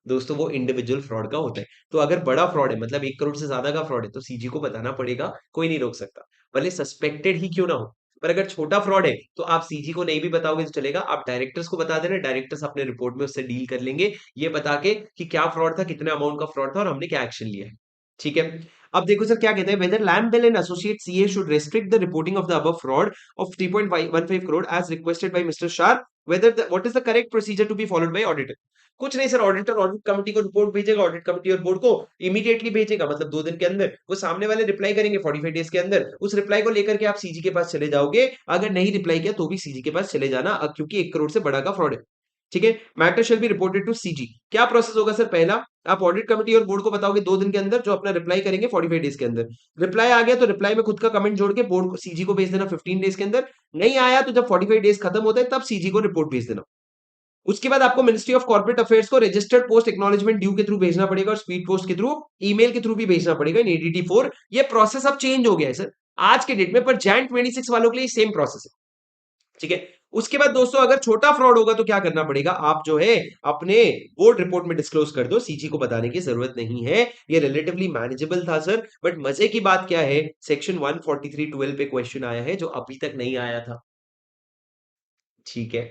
दोस्तों वो इंडिविजुअल फ्रॉड का होता है। तो अगर बड़ा फ्रॉड है, मतलब 1 करोड़ से ज्यादा का फ्रॉड है, तो सीजी को बताना पड़ेगा, कोई नहीं रोक सकता, भले सस्पेक्टेड ही क्यों ना हो। पर अगर छोटा फ्रॉड है तो आप सीजी को नहीं भी बताओगे तो चलेगा, आप डायरेक्टर्स को बता देना, डायरेक्टर्स अपने रिपोर्ट में उससे डील कर लेंगे, ये बता के कि क्या फ्रॉड था, कितने अमाउंट का फ्रॉड था और हमने क्या एक्शन लिया है। ठीक है, अब देखो सर क्या कहते हैं, whether Lambel and associate CA should restrict the reporting of the above fraud of 3.15 crore as requested by mister Sharp, whether what is the correct procedure to be followed by auditor. कुछ नहीं sir, auditor audit committee को report भेजेगा, audit committee और board को immediately भेजेगा, मतलब 2 दिन के अंदर वो सामने वाले रिप्लाई करेंगे 45 डेज के अंदर। उस रिप्लाई को लेकर के आप सीजी के पास चले जाओगे, अगर नहीं रिप्लाई किया तो भी सीजी के पास चले जाना, क्योंकि 1 करोड़ से बड़ा का फ्रॉड है। ठीक है। Matter shall be reported to CG. क्या प्रोसेस होगा सर? पहला, आप ऑडिट कमेटी और बोर्ड को बताओगे 2 दिन के अंदर, जो अपना रिप्लाई करेंगे 45 डेज के अंदर। रिप्लाई आ गया तो रिप्लाई में खुद का कमेंट जोड़ के बोर्ड को, सीजी को भेज देना 15 डेज के अंदर। नहीं आया तो जब 45 डेज खत्म होते हैं तब सीजी को रिपोर्ट भेज देना। उसके बाद आपको मिनिस्ट्री ऑफ कॉर्पोरेट अफेयर्स को रजिस्टर्ड पोस्ट एक्नॉलेजमेंट ड्यू के थ्रू भेजना पड़ेगा और स्पीड पोस्ट के थ्रू, ईमेल के थ्रू भी भेजना पड़ेगा इन ADT4। ये प्रोसेस अब चेंज हो गया है सर आज के डेट में, पर जैन 26 वालों के लिए सेम प्रोसेस है। ठीक है। उसके बाद दोस्तों अगर छोटा फ्रॉड होगा तो क्या करना पड़ेगा? आप जो है अपने बोर्ड रिपोर्ट में डिस्क्लोज कर दो, सीजी को बताने की जरूरत नहीं है। ये रिलेटिवली मैनेजेबल था सर। बट मजे की बात क्या है, सेक्शन 143(12) पे क्वेश्चन आया है जो अभी तक नहीं आया था। ठीक है,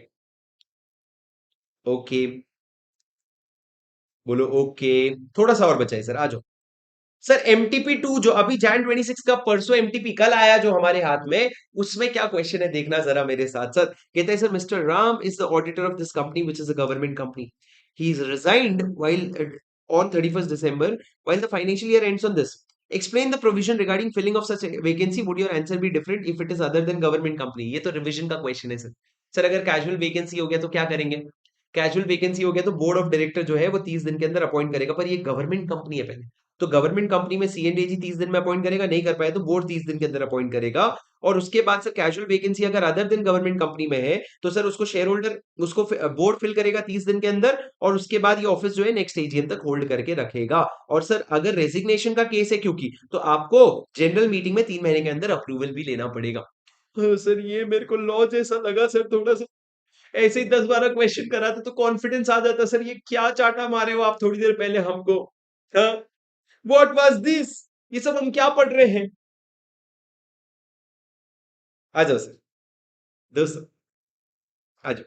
ओके, बोलो ओके। थोड़ा सा और बचा है सर, आ जाओ। सर MTP2 जो अभी जैन 26 का, परसों MTP कल आया जो हमारे हाथ में, उसमें क्या क्वेश्चन है देखना जरा मेरे साथ साथ। कहते हैं sir, mister Ram is the auditor of this company which is a government company. He is resigned while on 31st December while the financial year ends on this. Explain the provision regarding filling of such a vacancy. Would your answer be different if it is other than government company? ये तो revision का question है sir. Sir अगर casual vacancy हो गया तो क्या करेंगे? कैजुअल वैकेंसी हो गया तो बोर्ड ऑफ डायरेक्टर जो है वो 30 दिन के अंदर अपॉइंट करेगा, पर ये गवर्नमेंट कंपनी है पहले, तो गवर्नमेंट कंपनी में CNDG 30 दिन में अपॉइंट करेगा, नहीं कर पाए तो बोर्ड 30 दिन के अंदर अपॉइंट करेगा। और उसके बाद सर कैजुअल वैकेंसी अगर अदर दिन गवर्नमेंट कंपनी में है तो सर उसको शेयर होल्डर, उसको बोर्ड फिल करेगा 30 दिन के अंदर, और उसके बाद ये ऑफिस जो है नेक्स्ट AGM तक होल्ड करके रखेगा। और सर अगर रेजिग्नेशन का केस है क्योंकि, तो आपको जनरल मीटिंग में 3 महीने के अंदर अप्रूवल भी लेना पड़ेगा। सर ये मेरे को लॉ जैसा लगा सर, थोड़ा सा ऐसे ही 10-12 क्वेश्चन कराते तो कॉन्फिडेंस आ जाता सर। ये क्या चाटा मारे हो आप थोड़ी देर पहले हमको? हाँ, व्हाट वाज दिस? ये सब हम क्या पढ़ रहे हैं? आ जाओ सर, दोस्तों आ जाओ।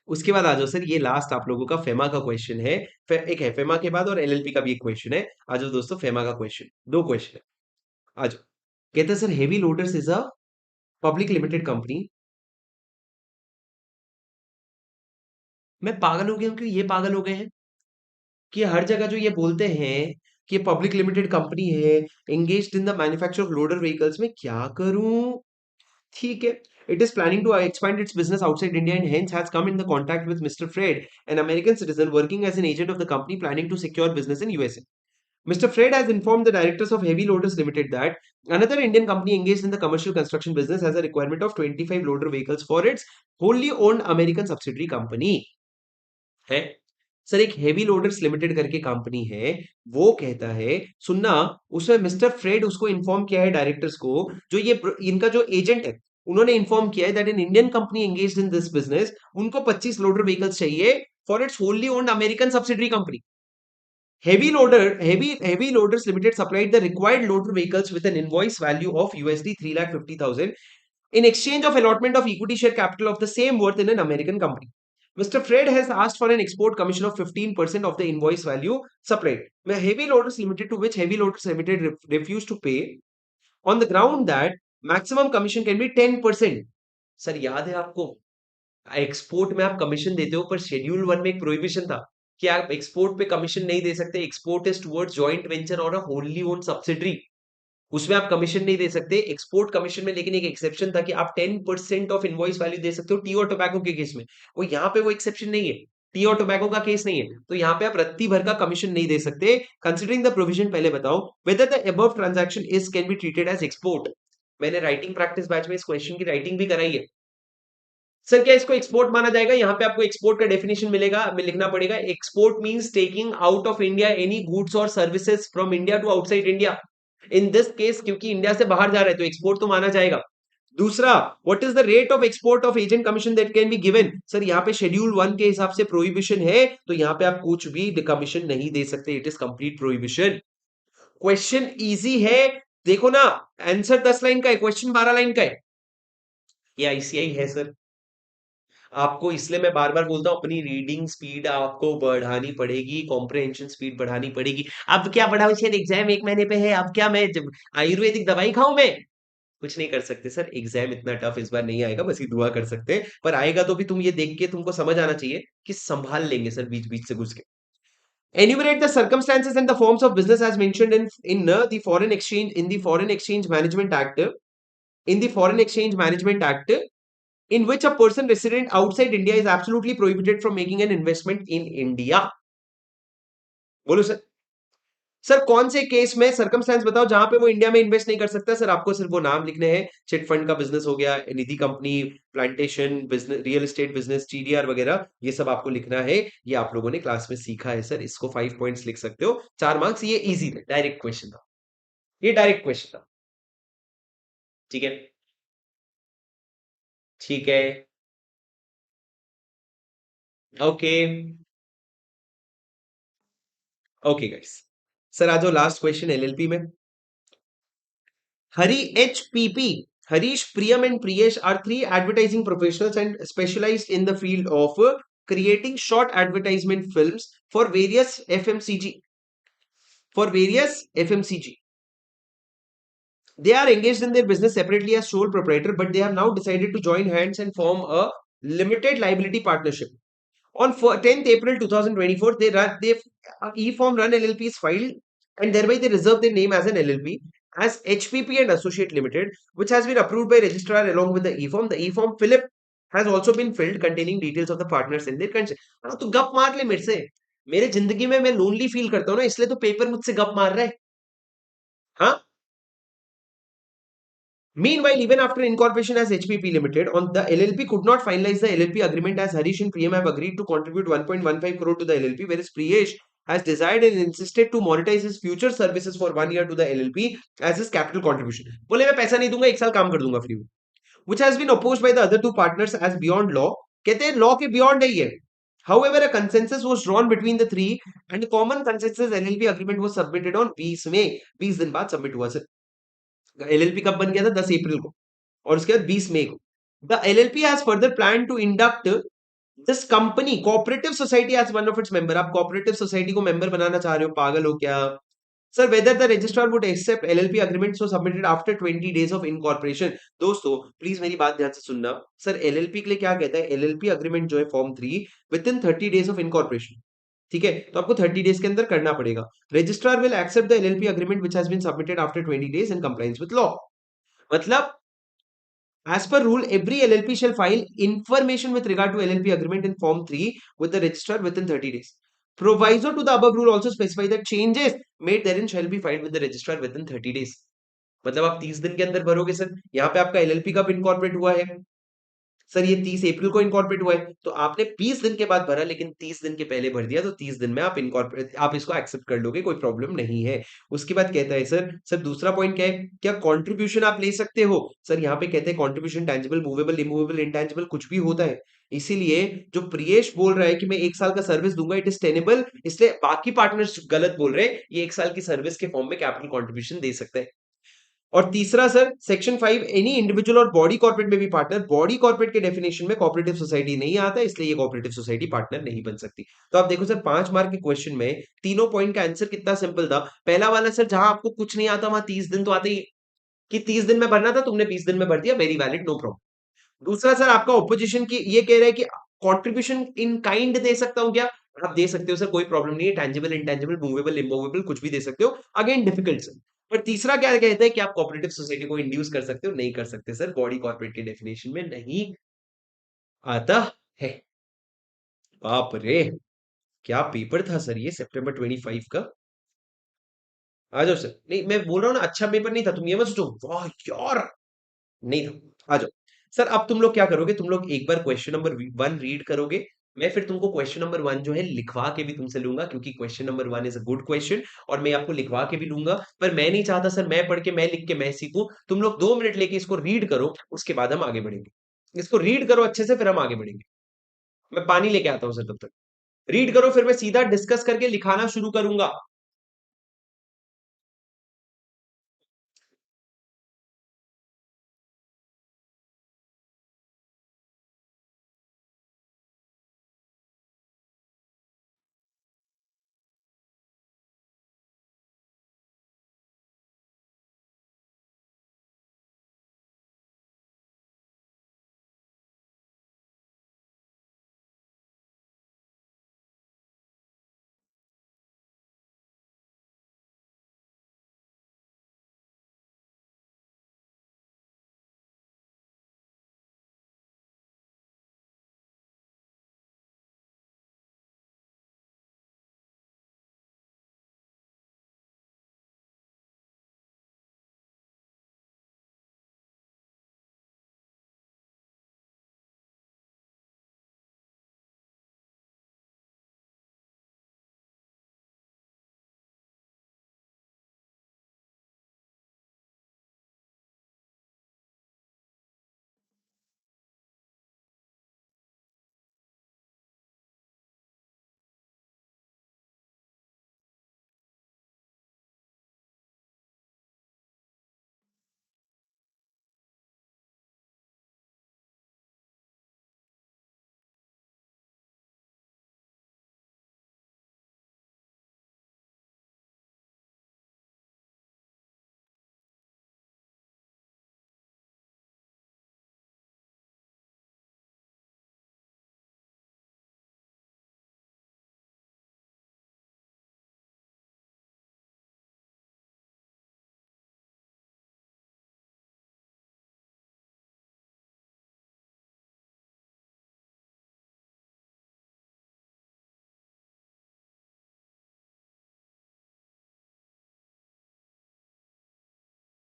उसके बाद आ जाओ सर, ये लास्ट आप लोगों का फेमा का क्वेश्चन है। एक है फेमा के बाद, और LLP का भी एक क्वेश्चन है। आ जाओ दोस्तों, फेमा का क्वेश्चन, 2 क्वेश्चन है। आ जाओ। कहते हैं sir, heavy loaders is a public limited company. मैं पागल हो गया हूँ कि ये पागल हो गए हैं कि हर जगह जो ये बोलते हैं कि पब्लिक लिमिटेड कंपनी है, engaged in the manufacture of loader vehicles, में क्या करूं? ठीक है। It is planning to expand its business outside India and hence has come in the contact with Mr. Fred, an American citizen working as an agent of the company planning to secure business in USA. Mr. Fred has informed the directors of Heavy Loaders Limited that another Indian company engaged in the commercial construction business has a requirement of 25 loader vehicles for its wholly owned American subsidiary company. है sir, एक heavy loaders limited करके company है, वो कहता है, सुनना, उसमें mister Fred उसको इन्फॉर्म किया है डायरेक्टर्स को, जो ये इनका जो एजेंट है, उन्होंने इन्फॉर्म किया है that an Indian company engaged in this business, उनको 25 लोडर व्हीकल्स चाहिए for its होनली owned American subsidiary company. Heavy Loaders Limited supplied the required loader vehicles with an invoice value of USD 350,000 in exchange of allotment of equity share capital of the same worth in an American company. Mr. Fred has asked for an export commission of 15% of the invoice value supplied. Heavy Loaders Limited, to which Heavy Loaders Limited refused to pay on the ground that maximum commission can be 10%. Sir याद है आपको, export में आप commission देते हो, पर schedule 1 में एक प्रोहिबिशन था कि आप एक्सपोर्ट पे कमीशन नहीं दे सकते। Export is towards joint venture और अ होनली ओन सब्सिडरी, उसमें आप कमीशन नहीं दे सकते। एक्सपोर्ट कमीशन में लेकिन एक एक्सेप्शन था कि आप 10% ऑफ इनवॉइस वैल्यू दे सकते हो टी और टोबैको के केस में। वो यहाँ पे वो एक्सेप्शन नहीं है, टी और टोबैको का केस नहीं है, तो यहाँ पे आप रत्ती भर का कमीशन नहीं दे सकते। कंसिडरिंग द प्रोविजन, पहले बताओ whether the above transaction is can be treated as export. मैंने राइटिंग प्रैक्टिस बैच में इस क्वेश्चन की राइटिंग भी कराई है। सर क्या इसको एक्सपोर्ट माना जाएगा? यहाँ पे आपको एक्सपोर्ट का डेफिनेशन मिलेगा, लिखना पड़ेगा। Export means taking out of India any goods और services from India to outside India. In this case क्योंकि इंडिया से बाहर जा रहा है तो एक्सपोर्ट तो माना जाएगा। दूसरा, what is the rate of export of agent commission that can be given? Sir यहाँ पे शेड्यूल 1 के हिसाब से प्रोहिबिशन है, तो यहाँ पे आप कुछ भी कमीशन नहीं दे सकते। It is complete prohibition. Question easy है, देखो ना, आंसर 10 लाइन का है, क्वेश्चन 12 लाइन का है। ये ICI है सर। आपको इसलिए मैं बार बार बोलता हूँ, अपनी रीडिंग स्पीड आपको बढ़ानी पड़ेगी, कॉम्प्रिहेंशन स्पीड बढ़ानी पड़ेगी। अब क्या बढ़ाओ सर, एग्जाम 1 महीने पे है, अब क्या मैं आयुर्वेदिक दवाई खाऊं? मैं कुछ नहीं कर सकते सर, एग्जाम इतना टफ इस बार नहीं आएगा, बस ये दुआ कर सकते हैं। पर आएगा तो भी तुम ये देख के तुमको समझ आना चाहिए कि संभाल लेंगे सर बीच बीच से घुस के। Enumerate the circumstances and the forms of business as mentioned in the Foreign Exchange in the Foreign Exchange Management Act in the Foreign Exchange Management Act in which a person resident outside India is absolutely prohibited from making an investment in India. बोलो sir. Sir कौन से case में circumstance बताओ जहां पे वो India में invest नहीं कर सकता. सर आपको सिर्फ वो नाम लिखने हैं. चिट फंड का बिजनेस हो गया, Nidhi company, plantation business, real estate business, TDR वगैरह, ये सब आपको लिखना है. ये आप लोगों ने क्लास में सीखा है सर. इसको 5 पॉइंट्स लिख सकते हो, 4 मार्क्स. ये इजी था, डायरेक्ट क्वेश्चन था. ये डायरेक्ट क्वेश्चन था. ठीक है. ठीक है. ओके. Okay guys. सर आ जाओ लास्ट क्वेश्चन एलएलपी में. Hari HPP, Harish, Priyam, and Priyesh are three advertising professionals and specialized in the field of creating short advertisement films for various FMCG. For various FMCG, they are engaged in their business separately as sole proprietor, but they have now decided to join hands and form a limited liability partnership. On 10th April 2024, they e-form run LLP is filed, and thereby they reserve their name as an LLP as HPP and Associate Limited, which has been approved by registrar along with the e-form. The e-form Philip has also been filled containing details of the partners in their consent. हाँ तो गप मार ले मेरे से. मेरे जिंदगी में मैं लोनली फील करता हूँ ना, इसलिए तो पेपर मुझसे गप मार रहा है. हाँ. Meanwhile, even after incorporation as HPP Limited, on the LLP could not finalize the LLP agreement as Harish and Priyam have agreed to contribute 1.15 crore to the LLP, whereas Priyesh has desired and insisted to monetize his future services for 1 year to the LLP as his capital contribution. बोले मैं पैसा नहीं दूंगा, 1 साल काम कर दूंगा free में. Which has been opposed by the other two partners as beyond law. कहते हैं law के beyond है ये. However, a consensus was drawn between the three, and a common consensus LLP agreement was submitted on 20 May. 20 दिन बाद submit हुआ sir. LLP कब बन गया था? 10 अप्रैल को. और उसके बाद 20 मई को. The LLP has further plan to induct this company cooperative society as one of its member. आप कोऑपरेटिव सोसाइटी को मेंबर बनाना चाह रहे हो? पागल हो क्या सर? Whether the registrar would accept LLP agreement so submitted after 20 days of incorporation. दोस्तों प्लीज मेरी बात ध्यान से सुनना. सर एलएलपी के लिए क्या कहता है? एलएलपी अग्रीमेंट जो है form 3 with in 30 days of incorporation. ठीक है, तो आपको 30 डेज के अंदर करना पड़ेगा. Registrar will accept the LLP agreement which has been submitted after 20 days in compliance with law. मतलब as per rule, every LLP shall file information with regard to LLP agreement in Form 3 with the registrar within 30 days. Proviso to the above rule also specify that changes made therein shall be filed with the registrar within 30 days. मतलब आप 30 दिन के अंदर भरोगे sir. यहाँ पे आपका LLP कब incorporate हुआ है? सर ये 30 अप्रैल को इनकॉर्पोरेट हुआ है, तो आपने 20 दिन के बाद भरा, लेकिन 30 दिन के पहले भर दिया, तो 30 दिन में आप इनकॉर्पोरेट, आप इसको एक्सेप्ट कर लोगे, कोई प्रॉब्लम नहीं है. उसके बाद कहता है सर दूसरा पॉइंट क्या है? क्या कंट्रीब्यूशन आप ले सकते हो? सर यहाँ पे कहते हैं contribution tangible, movable, immovable, intangible कुछ भी होता है. इसीलिए जो प्रियेश बोल रहा है कि मैं 1 साल का सर्विस दूंगा, इट इज टेनेबल. इसलिए बाकी पार्टनर्स गलत बोल रहे हैं. ये 1 साल की सर्विस के फॉर्म में कैपिटल कॉन्ट्रीब्यूशन दे सकता है. और तीसरा सर सेक्शन 5, एनी इंडिविजुअल और बॉडी कॉर्पोरेट में भी पार्टनर. बॉडी कॉर्पोरेट के डेफिनेशन में कोऑपरेटिव सोसाइटी नहीं आता, इसलिए ये कोऑपरेटिव सोसाइटी पार्टनर नहीं बन सकती. तो आप देखो सर 5 मार्क के क्वेश्चन में तीनों पॉइंट का आंसर कितना सिंपल था. पहला वाला सर जहां आपको कुछ नहीं आता वहां 30 दिन तो आते ही, कि 30 दिन में भरना था, तुमने 20 दिन में भर दिया, वेरी वैलिड, नो प्रॉब्लम. दूसरा सर आपका ऑपोजिशन की ये कह रहा है कि कंट्रीब्यूशन इन काइंड दे सकता हूं क्या? आप दे सकते हो सर, कोई प्रॉब्लम नहीं है. टेंजिबल, इंटेंजिबल, मूवेबल, इमूवेबल कुछ भी दे सकते हो. Again difficult sir. पर तीसरा क्या कहता है कि आप कोऑपरेटिव सोसाइटी को इंड्यूस कर सकते हो? नहीं कर सकते सर, बॉडी कॉर्पोरेट के डेफिनेशन में नहीं आता है. बाप रे, क्या पेपर था सर ये सितंबर 25 का. आ जाओ सर. नहीं मैं बोल रहा हूँ ना, अच्छा पेपर नहीं था. तुम ये मत सोचो वाह यार, नहीं था. आ जाओ सर. अब तुम लोग क्या करोगे? तुम लोग एक बार क्वेश्चन नंबर 1 रीड करोगे. मैं फिर तुमको क्वेश्चन नंबर 1 जो है लिखवा के भी तुमसे लूंगा, क्योंकि question number 1 is a good question, और मैं आपको लिखवा के भी लूंगा. पर मैं नहीं चाहता सर मैं पढ़ के, मैं लिख के, मैं सीखूं. तुम लोग 2 मिनट लेके इसको रीड करो, उसके बाद हम आगे बढ़ेंगे. इसको रीड करो अच्छे से, फिर हम आगे बढ़ेंगे. मैं पानी लेके आता हूँ सर तब तक. रीड करो, फिर मैं सीधा डिस्कस करके लिखाना शुरू करूंगा.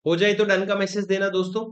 हो जाए तो डन का मैसेज देना दोस्तों।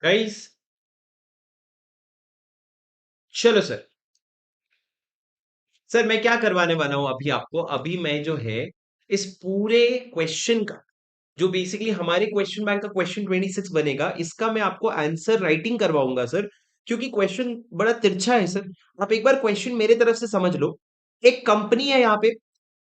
गाइस, चलो सर। सर मैं क्या करवाने वाला हूं अभी आपको, अभी मैं जो है इस पूरे क्वेश्चन का, जो बेसिकली हमारे क्वेश्चन बैंक का क्वेश्चन 26 बनेगा, इसका मैं आपको आंसर राइटिंग करवाऊंगा सर। क्योंकि क्वेश्चन बड़ा तिरछा है सर। आप एक बार क्वेश्चन मेरे तरफ से समझ लो। एक कंपनी है यहाँ पे।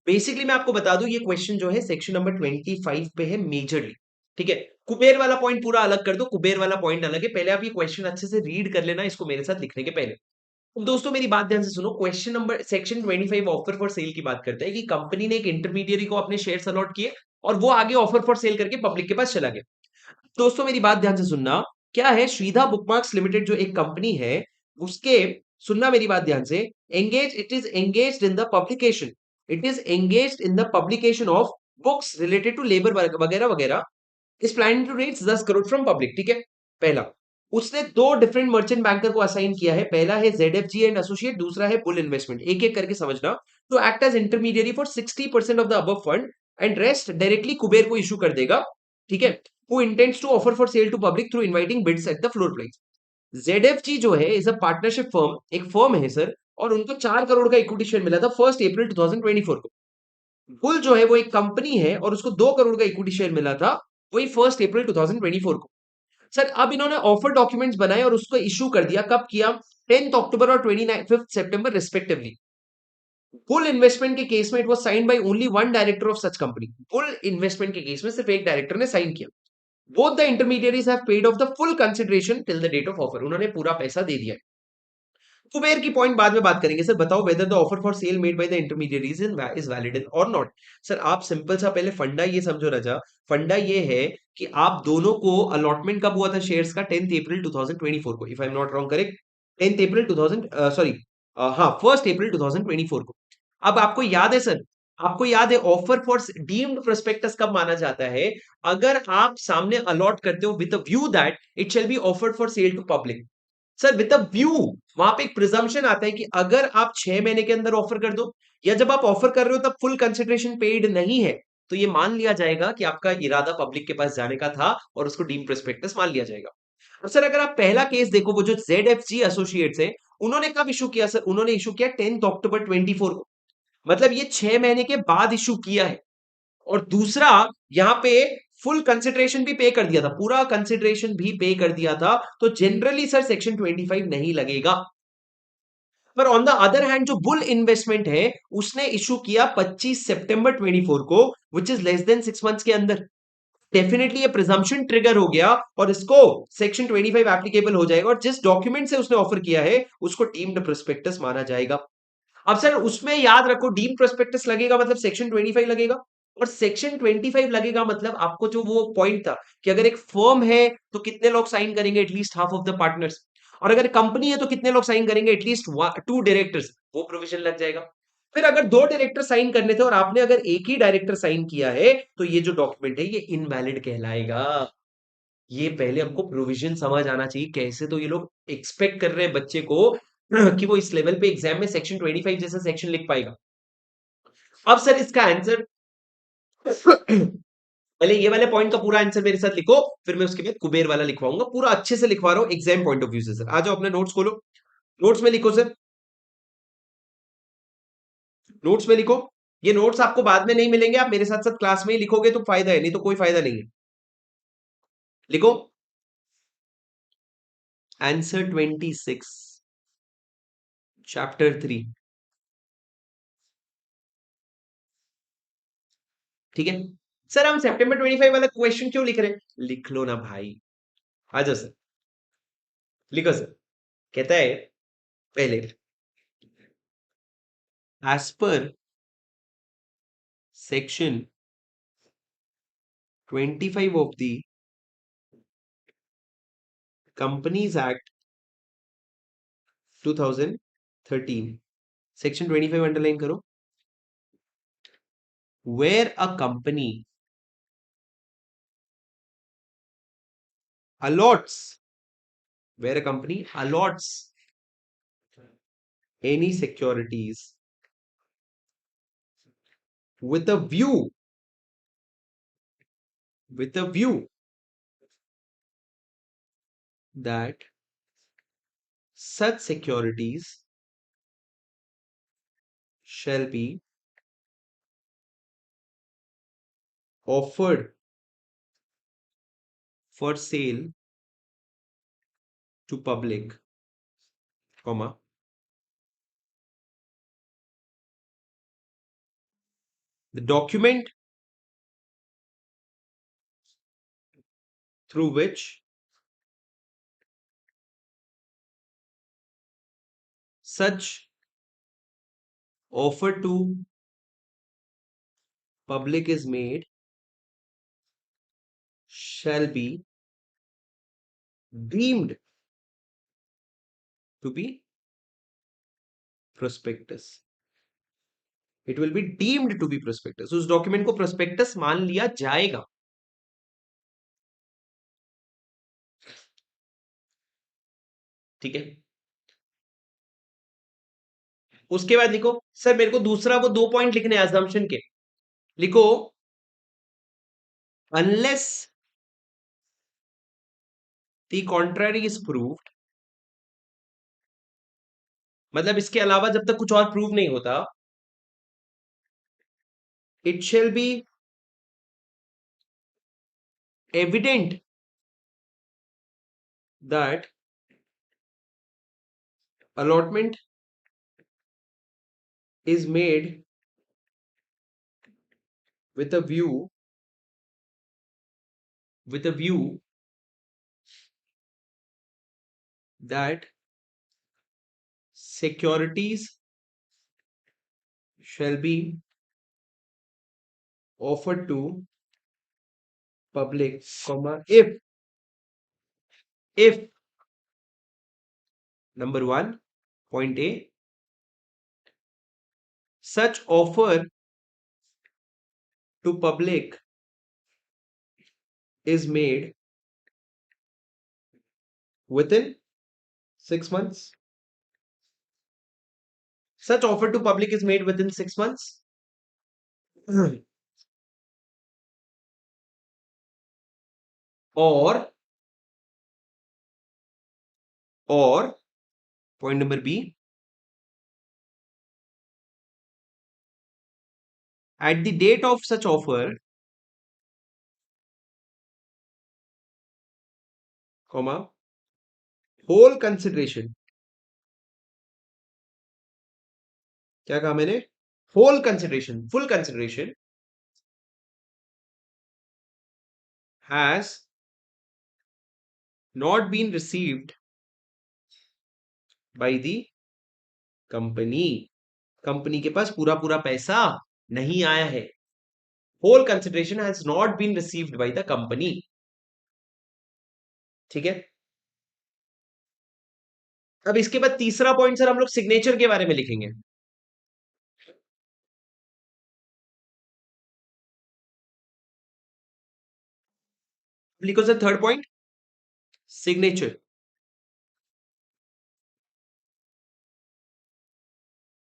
बेसिकली मैं आपको बता दूं, ये क्वेश्चन जो है सेक्शन नंबर 25 पे है मेजरली। ठीक है। कुबेर वाला पॉइंट पूरा अलग कर दो, कुबेर वाला पॉइंट अलग है। पहले आप ये क्वेश्चन अच्छे से रीड कर लेना इसको मेरे साथ लिखने के पहले। अब दोस्तों मेरी बात ध्यान से सुनो। Question number section 25 offer for cell की बात करता है कि कंपनी ने एक इंटरमीडियरी को अपने शेयर्स अलॉट किए और वो आगे ऑफर फॉर सेल करके पब्लिक के पास चला गया। दोस्तों मेरी बात ध्यान से सुनना। क्या है, श्रीधा बुकमार्क्स लिमिटेड जो एक कंपनी है, उसके, सुनना मेरी बात ध्यान से, engage it is engaged in the publication, it is engaged in the publication of books related to labour वगैरह वगैरह, is planning to raise 10 crore from public. ठीक है। पहला, उसने दो डिफरेंट मर्चेंट बैंकर को असाइन किया है। पहला है ZFG एंड एसोसिएट, दूसरा है बुल इन्वेस्टमेंट। एक एक करके समझना। तो act as intermediary for 60% of the above fund and rest directly Kuber को इशू कर देगा। ठीक है। Who intends to offer for sale to public through inviting bids at the floor price. ZFG जो है इज अ पार्टनरशिप फर्म, एक firm है sir, और उनको 4 करोड़ का इक्विटी शेयर मिला था 1 अप्रैल 2024 को। बुल जो है वो एक कंपनी है और उसको 2 करोड़ का इक्विटी शेयर मिला था वही 1 अप्रैल 2024 को। सर अब इन्होंने ऑफर डॉक्यूमेंट्स बनाए और उसको इशू कर दिया। कब किया? 10 अक्टूबर और 25 सितंबर रिस्पेक्टिवली। बुल इन्वेस्टमेंट के केस में it was sign by only one director of such company. Bull Investment के केस में सिर्फ एक डायरेक्टर ने साइन किया। Both the intermediaries have paid off the full consideration till the date of offer. उन्होंने पूरा पैसा दे दिया है। कुबेर की पॉइंट बाद में बात करेंगे सर। बताओ whether the offer for sale made by the intermediaries is valid और नॉट। सर आप सिंपल सा पहले फंडा ये समझो राजा। फंडा ये है कि आप दोनों को अलॉटमेंट कब हुआ था शेयर्स का? 10 अप्रैल 2024 को, if I am not wrong, correct. 10 April 2000, sorry, हाँ, 1 अप्रैल 2024 को। अब आपको याद है सर, आपको याद है ऑफर फॉर डीम्ड प्रोस्पेक्टस कब माना जाता है? अगर आप सामने अलॉट करते हो with view that it shall be offered for sale to public. Sir with view, वहां पे एक प्रिजम्पशन आता है कि अगर आप 6 महीने के अंदर ऑफर कर दो, या जब आप ऑफर कर रहे हो तब फुल कंसिडरेशन पेड नहीं है, तो ये मान लिया जाएगा कि आपका इरादा पब्लिक के पास जाने का था और उसको डीम प्रोस्पेक्टस मान लिया जाएगा। और सर अगर आप पहला केस देखो, वो जो ZFG एसोसिएट्स है, उन्होंने कब इशू किया सर? उन्होंने इशू किया 10 अक्टूबर 2024 को। मतलब ये 6 महीने के बाद इशू किया है। और दूसरा, यहां पे फुल कंसिडरेशन भी पे कर दिया था, पूरा कंसिडरेशन भी पे कर दिया था। तो जनरली सर सेक्शन 25 नहीं लगेगा। पर ऑन द अदर हैंड जो बुल इन्वेस्टमेंट है, उसने इशू किया 25 सितंबर 24 को, which is less then 6 months के अंदर। डेफिनेटली ये प्रिजम्पशन ट्रिगर हो गया और इसको सेक्शन 25 एप्लीकेबल हो जाएगा, और जिस डॉक्यूमेंट से उसने ऑफर किया है उसको डीम्ड प्रोस्पेक्टस माना जाएगा। अब सर उसमें याद रखो, डीम्ड प्रोस्पेक्टस लगेगा मतलब सेक्शन 25 लगेगा। और सेक्शन 25 लगेगा मतलब आपको जो वो पॉइंट था कि अगर एक फर्म है तो कितने लोग साइन करेंगे, at least half of the partners, और अगर कंपनी है तो कितने लोग साइन करेंगे, एटलीस्ट 2 डायरेक्टर्स, वो प्रोविजन लग जाएगा। फिर अगर 2 डायरेक्टर साइन करने थे और आपने अगर एक ही डायरेक्टर साइन किया है तो ये जो डॉक्यूमेंट है ये इनवैलिड कहलाएगा। ये पहले हमको प्रोविजन समझ आना चाहिए, कैसे तो ये लोग एक्सपेक्ट कर रहे हैं बच्चे को कि वो इस लेवल पे एग्जाम में सेक्शन 25 जैसा सेक्शन लिख पाएगा। अब सर इसका आंसर पहले ये वाले पॉइंट का पूरा आंसर मेरे साथ लिखो, फिर मैं उसके बाद कुबेर वाला लिखवाऊंगा, पूरा अच्छे से लिखवा रहा हूं एग्जाम पॉइंट ऑफ व्यू से। सर आ जाओ अपने नोट्स खोलो, नोट्स में लिखो सर, नोट्स में लिखो। ये नोट्स आपको बाद में नहीं मिलेंगे, आप मेरे साथ साथ क्लास में ही लिखोगे तो फायदा है, नहीं तो कोई फायदा नहीं है। लिखो आंसर 26 चैप्टर 3। ठीक है सर, हम सितंबर 25 वाला क्वेश्चन क्यों लिख रहे हैं? लिख लो ना भाई, आ जाओ सर, लिखो सर। कहता है पहले, as per section 25 of the companies act 2013, section 25 underline करो। Where a company allots, where a company allots any securities with a view, with a view that such securities shall be offered for sale to public, comma, the document through which such offer to public is made shall be deemed to be prospectus. It will be deemed to be prospectus. उस document को prospectus मान लिया जाएगा। ठीक है, उसके बाद लिखो सर, मेरे को दूसरा वो 2 पॉइंट लिखने हैं assumption के। लिखो unless the contrary is proved, मतलब इसके अलावा जब तक कुछ और प्रूव नहीं होता, it shall be evident that allotment is made with a view, with a view that securities shall be offered to public, comma, if number one, point A, such offer to public is made within 6 months. Such offer to public is made within 6 months. or or point number B, at the date of such offer, comma, whole consideration, क्या कहा मैंने, whole consideration, full consideration has not been received by the company, company के पास पूरा पूरा पैसा नहीं आया है। Whole consideration has not been received by the company. ठीक है, अब इसके बाद तीसरा पॉइंट सर हम लोग सिग्नेचर के बारे में लिखेंगे। लिखो sir third point, signature.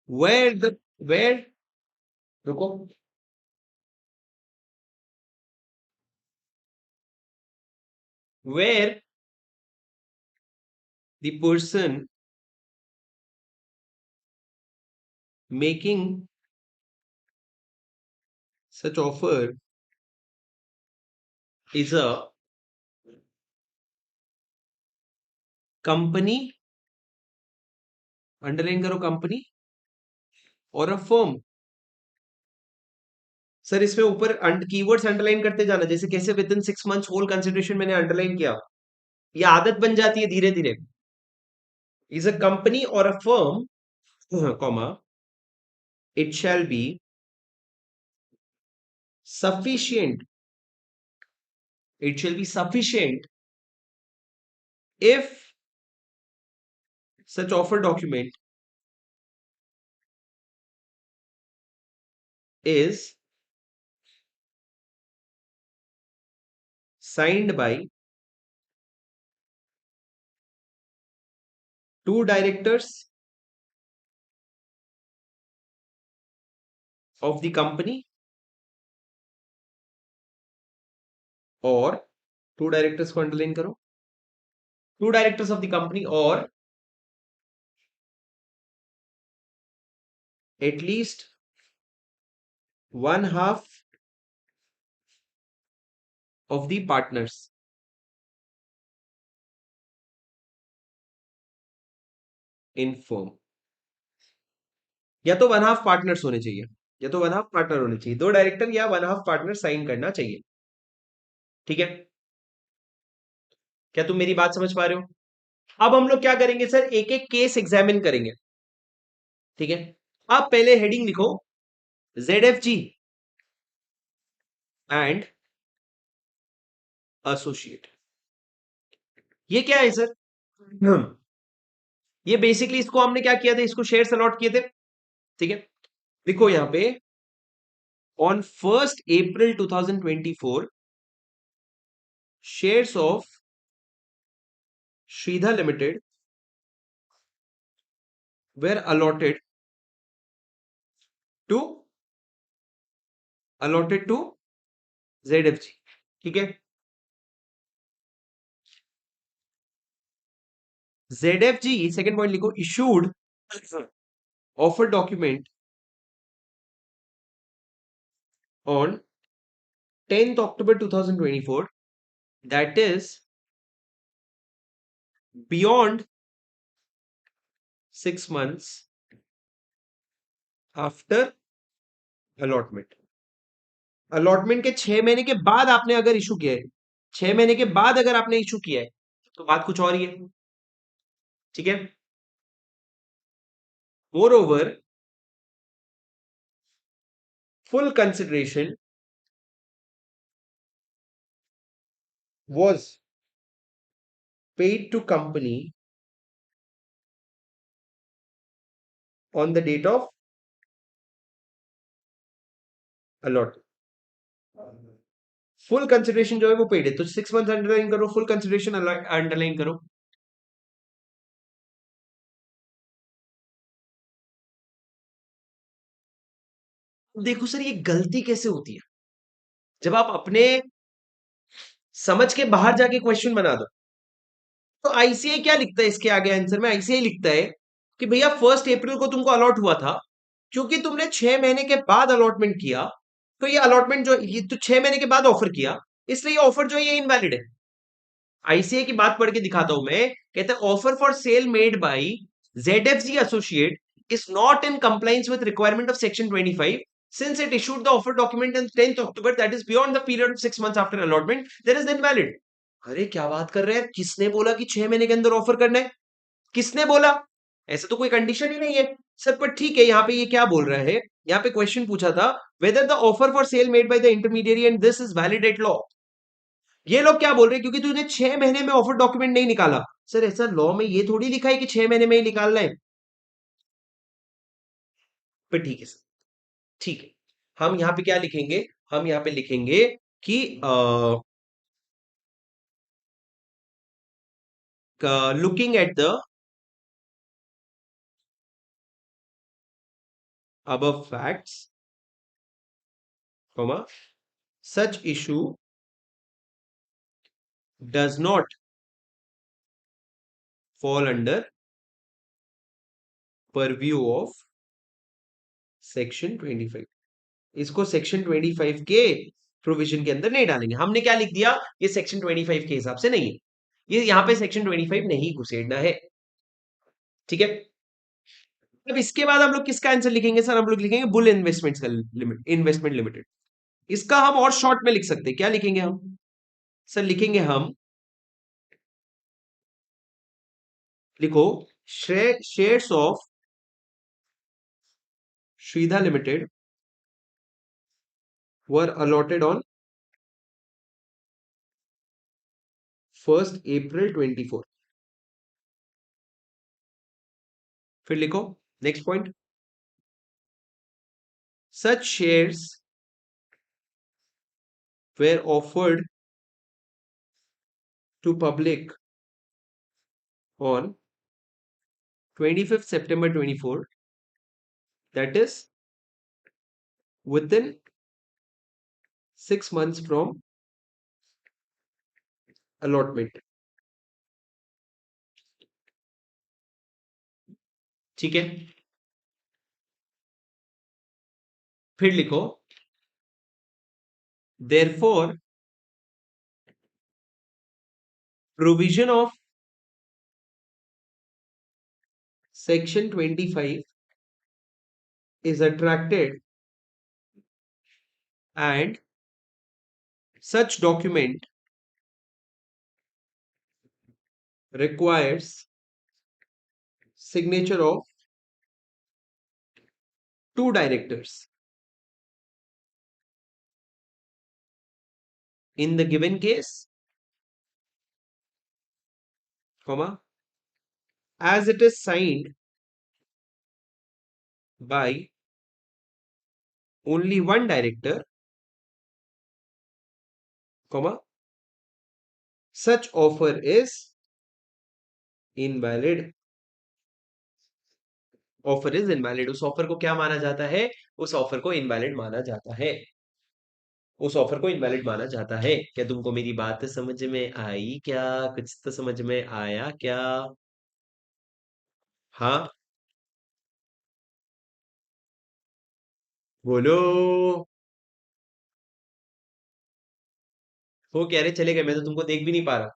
Where the where रुको, where the person making such offer is a company, underline करो कंपनी, और अ फर्म। सर इसमें ऊपर कीवर्ड्स अंडरलाइन करते जाना, जैसे कैसे within 6 months whole consideration मैंने अंडरलाइन किया, ये आदत बन जाती है धीरे धीरे। इज अ कंपनी और a firm, comma, it shall B sufficient, it shall be sufficient if such offer document is signed by two directors of the company, और टू डायरेक्टर्स को अंडरलाइन करो, two directors of the company, और at least one half of the partners in firm। या तो one half partners होने चाहिए, या तो वन हाफ पार्टनर होने चाहिए, दो डायरेक्टर या वन हाफ पार्टनर साइन करना चाहिए। ठीक है, क्या तुम मेरी बात समझ पा रहे हो? अब हम लोग क्या करेंगे सर, एक एक केस एग्जामिन करेंगे। ठीक है, आप पहले हेडिंग लिखो, ZFG एंड एसोसिएट। ये क्या है सर? ये बेसिकली इसको हमने क्या किया था, इसको शेयर्स अलॉट किए थे। ठीक है, देखो यहां पे on 1 April 2024 shares of Shridhar limited were to allotted to ZFG। ठीक है, ZFG सेकेंड पॉइंट लिखो, issued offer document on 10th October 2024, that is beyond 6 months after allotment। Allotment के 6 महीने के बाद आपने अगर इशू किया है, 6 महीने के बाद अगर आपने इशू किया है, तो बात कुछ और ही है। ठीक है, more over full consideration was paid to company on the date of allotment। Full consideration जो है वो पेड है, तो 6 मंथ अंडरलाइन करो, फुल कंसिडरेशन अंडरलाइन करो। देखो सर ये गलती कैसे होती है, जब आप अपने समझ के बाहर जाके क्वेश्चन बना दो। तो आईसीआई क्या लिखता है इसके आगे आंसर में, आईसीआई लिखता है कि भैया 1 अप्रैल को तुमको अलॉट हुआ था, क्योंकि तुमने 6 महीने के बाद अलॉटमेंट किया, तो ये अलॉटमेंट जो ये तो 6 महीने के बाद ऑफर किया, इसलिए ये ऑफर जो है ये इनवैलिड है। आईसीआई की बात पढ़ के दिखाता हूं मैं, कहता है offer for sale made bye ZFG associate is not in compliance with requirement of section 25 since it issued the offer document on 10th October, that is beyond the period of 6 months after allotment, there is invalid। अरे क्या बात कर रहे हैं, किसने बोला कि 6 महीने के अंदर ऑफर करना है? किसने बोला? ऐसा तो कोई कंडीशन ही नहीं है सर। पर ठीक है, यहाँ पे ये क्या बोल रहा है, यहाँ पे क्वेश्चन पूछा था whether the offer for sale made by the intermediary and this is valid at law. ये लोग क्या बोल रहे हैं, क्योंकि तूने 6 महीने में ऑफर डॉक्यूमेंट नहीं निकाला। सर ऐसा लॉ में ये थोड़ी लिखा है कि 6 महीने में ही निकालना है। पर ठीक है सर, ठीक है। हम यहाँ पे क्या लिखेंगे, हम यहाँ पे लिखेंगे कि looking at the above facts, comma, such issue does not fall under purview of section 25। इसको सेक्शन 25 के प्रोविजन के अंदर नहीं डालेंगे। हमने क्या लिख दिया, ये सेक्शन 25 के हिसाब से नहीं है, ये यहाँ पे सेक्शन 25 नहीं घुसेड़ना है। ठीक है। अब इसके बाद हम लोग किसका आंसर लिखेंगे सर, हम लोग लिखेंगे बुल इन्वेस्टमेंट्स का लिमिट, इन्वेस्टमेंट लिमिटेड। इसका हम और शॉर्ट में लिख सकते हैं, क्या लिखेंगे हम सर, लिखेंगे हम, लिखो, shares of Shridha limited were allotted on 1 April 24। फिर लिखो next point, such shares were offered to public on 25th September 24, that is within 6 months from allotment। ठीक है। फिर लिखो therefore provision of section 25 is attracted and such document requires signature of 2 directors in the given case, comma, as it is signed by only one director, comma, such offer is invalid। Offer is invalid, उस offer को क्या माना जाता है, उस offer को invalid माना जाता है, उस ऑफर को इनवैलिड माना जाता है। क्या तुमको मेरी बात समझ में आई क्या, कुछ तो समझ में आया क्या? हाँ बोलो। वो कह रहे चले गए, मैं तो तुमको देख भी नहीं पा रहा।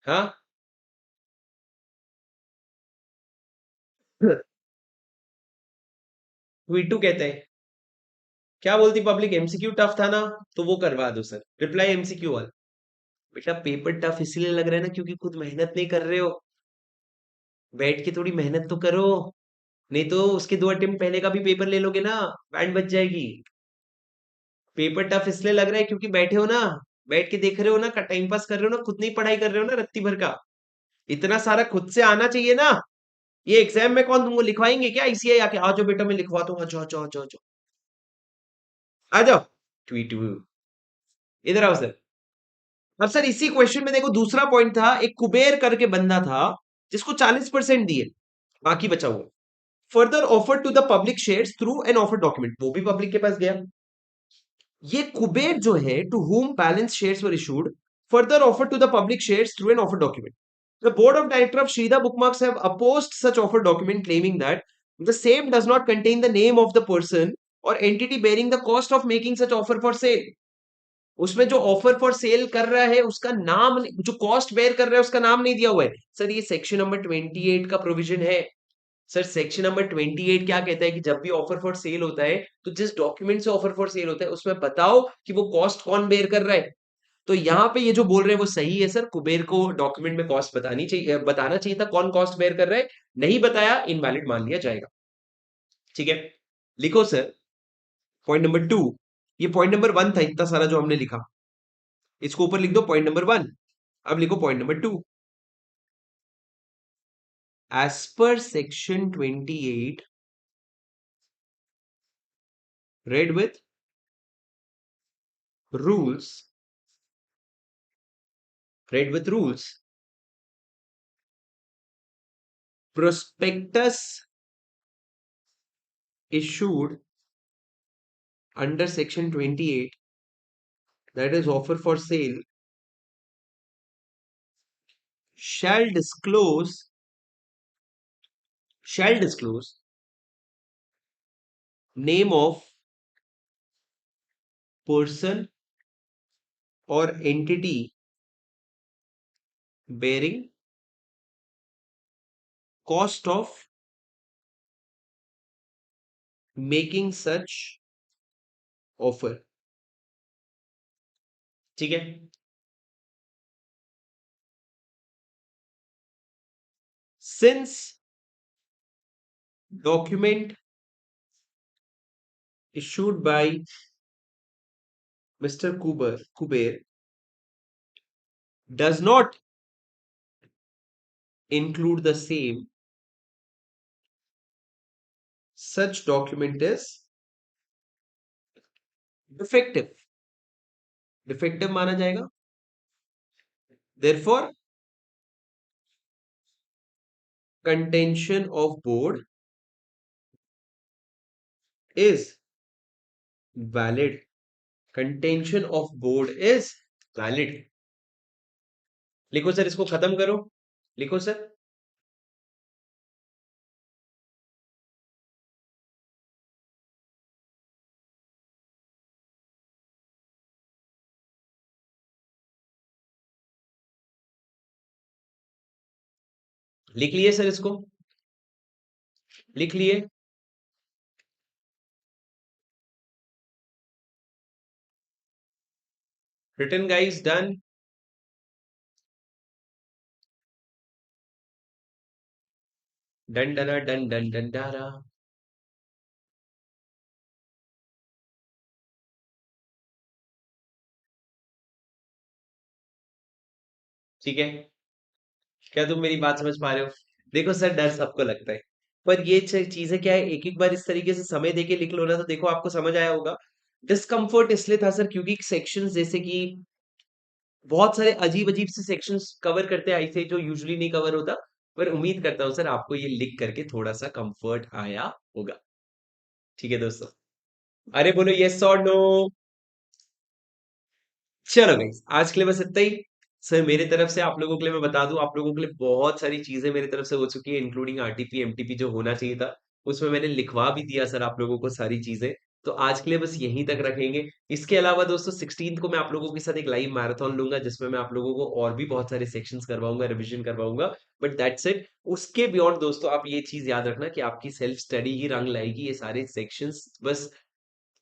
हाँ ट्वीटू कहते हैं, क्या बोलती पब्लिक, एमसीक्यू टफ था ना, तो वो करवा दो सर, रिप्लाई एमसीक्यू वाला। बेटा पेपर टफ इसलिए लग रहा है ना क्योंकि खुद मेहनत नहीं कर रहे हो, बैठ के थोड़ी मेहनत तो करो, नहीं तो उसके 2 अटेम्प्ट पहले का भी पेपर ले लोगे ना, बैंड बच जाएगी। पेपर टफ इसलिए लग रहा है क्योंकि बैठे हो ना, बैठ के देख रहे हो ना, टाइम पास कर रहे हो ना, खुद नहीं पढ़ाई कर रहे हो ना रत्ती भर का, इतना सारा खुद से आना चाहिए ना। ये एग्जाम में कौन तुमको लिखवाएंगे क्या, इसी आके आ जाओ बेटा मैं लिखवाता हूँ, आ जाओ जाओ जाओ जाओ, आ जाओ ट्वीट, इधर आओ सर। अब सर इसी क्वेश्चन में देखो दूसरा पॉइंट था, एक कुबेर करके बंदा था जिसको 40% दिए, बाकी बचा हुआ। Further offer to the public shares through an offer document, वो भी पब्लिक के पास गया। ये कुबेर जो है to whom balance shares were issued further offered to the public shares through an offer document. The board of directors of Shrida Bookmarks have opposed such offer document, claiming that the same does not contain the name of the person or entity bearing the cost of making such offer for sale. उसमें जो offer for cell कर रहा है उसका नाम, जो cost bear कर रहा है उसका नाम नहीं दिया हुआ है। सर ये सेक्शन नंबर 28 का प्रोविजन है। सर सेक्शन नंबर 28 क्या कहता है कि जब भी ऑफर फॉर सेल होता है तो जिस डॉक्यूमेंट से ऑफर फॉर सेल होता है उसमें बताओ कि वो कॉस्ट कौन बेयर कर रहा है। तो यहाँ पे ये जो बोल रहे हैं वो सही है सर, कुबेर को डॉक्यूमेंट में कॉस्ट बतानी चाहिए, बताना चाहिए था कौन कॉस्ट बेयर कर रहा है, नहीं बताया, इनवैलिड मान लिया जाएगा। ठीक है, लिखो सर पॉइंट नंबर 2। ये पॉइंट नंबर 1 था इतना सारा जो हमने लिखा, इसको ऊपर लिख दो पॉइंट नंबर 1। अब लिखो point number 2। As per section 28 read with rules, read with rules, prospectus issued under section 28, that is offer for sale, shall disclose name of person or entity bearing cost of making such offer। ठीक है, since document issued by Mr. Kuber does not include the same, such document is defective, defective माना जाएगा। Therefore, contention of board is valid, contention of board is valid। लिखो sir, इसको खत्म करो, लिखो sir. लिख लिए सर, इसको लिख लिए। Written guys, done. डन डना डन डन डन डारा। ठीक है, क्या तुम मेरी बात समझ पा रहे हो? देखो सर, डर सबको लगता है, पर ये चीजें क्या है, एक एक बार इस तरीके से समय देके लिख लो ना, तो देखो आपको समझ आया होगा। डिस्कम्फर्ट इसलिए था सर क्योंकि सेक्शंस जैसे कि बहुत सारे अजीब अजीब से सेक्शंस कवर करते आए थे जो यूजुअली नहीं कवर होता। पर उम्मीद करता हूँ सर आपको ये लिख करके थोड़ा सा कंफर्ट आया होगा। ठीक है दोस्तों, अरे बोलो यस और नो। चलो गाइस, आज के लिए बस इतना ही। सर मेरे तरफ से आप लोगों के लिए मैं बता दूं, आप लोगों के लिए बहुत सारी चीजें मेरी तरफ से हो चुकी है, इंक्लूडिंग आरटीपी एमटीपी जो होना चाहिए था, उसमें मैंने लिखवा भी दिया सर आप लोगों को सारी चीजें। तो आज के लिए बस यहीं तक रखेंगे। इसके अलावा दोस्तों 16 को मैं आप लोगों के साथ एक लाइव मैराथन लूंगा, जिसमें मैं आप लोगों को और भी बहुत सारे सेक्शंस करवाऊंगा, रिवीजन करवाऊंगा। But that's it. उसके बियॉन्ड दोस्तों आप ये चीज याद रखना कि आपकी सेल्फ स्टडी ही रंग लाएगी, ये सारे सेक्शंस बस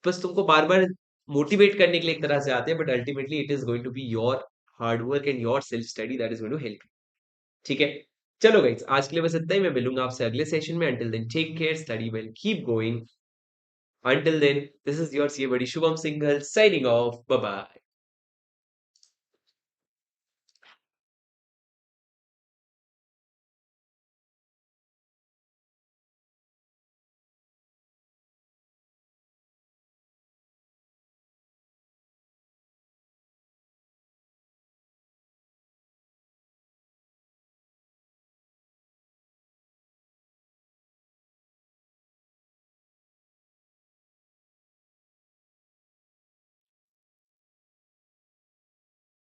बस तुमको बार बार मोटिवेट करने के लिए एक तरह से आते हैं, but ultimately it is going to be your hard work and your self study that is going to help. ठीक है, चलो गाइस, आज के लिए बस इतना ही। मैं मिलूंगा आपसे अगले सेशन में। Until then take care, study well, keep going. Until then, this is your C buddy Shubham Singhal signing off, bye bye.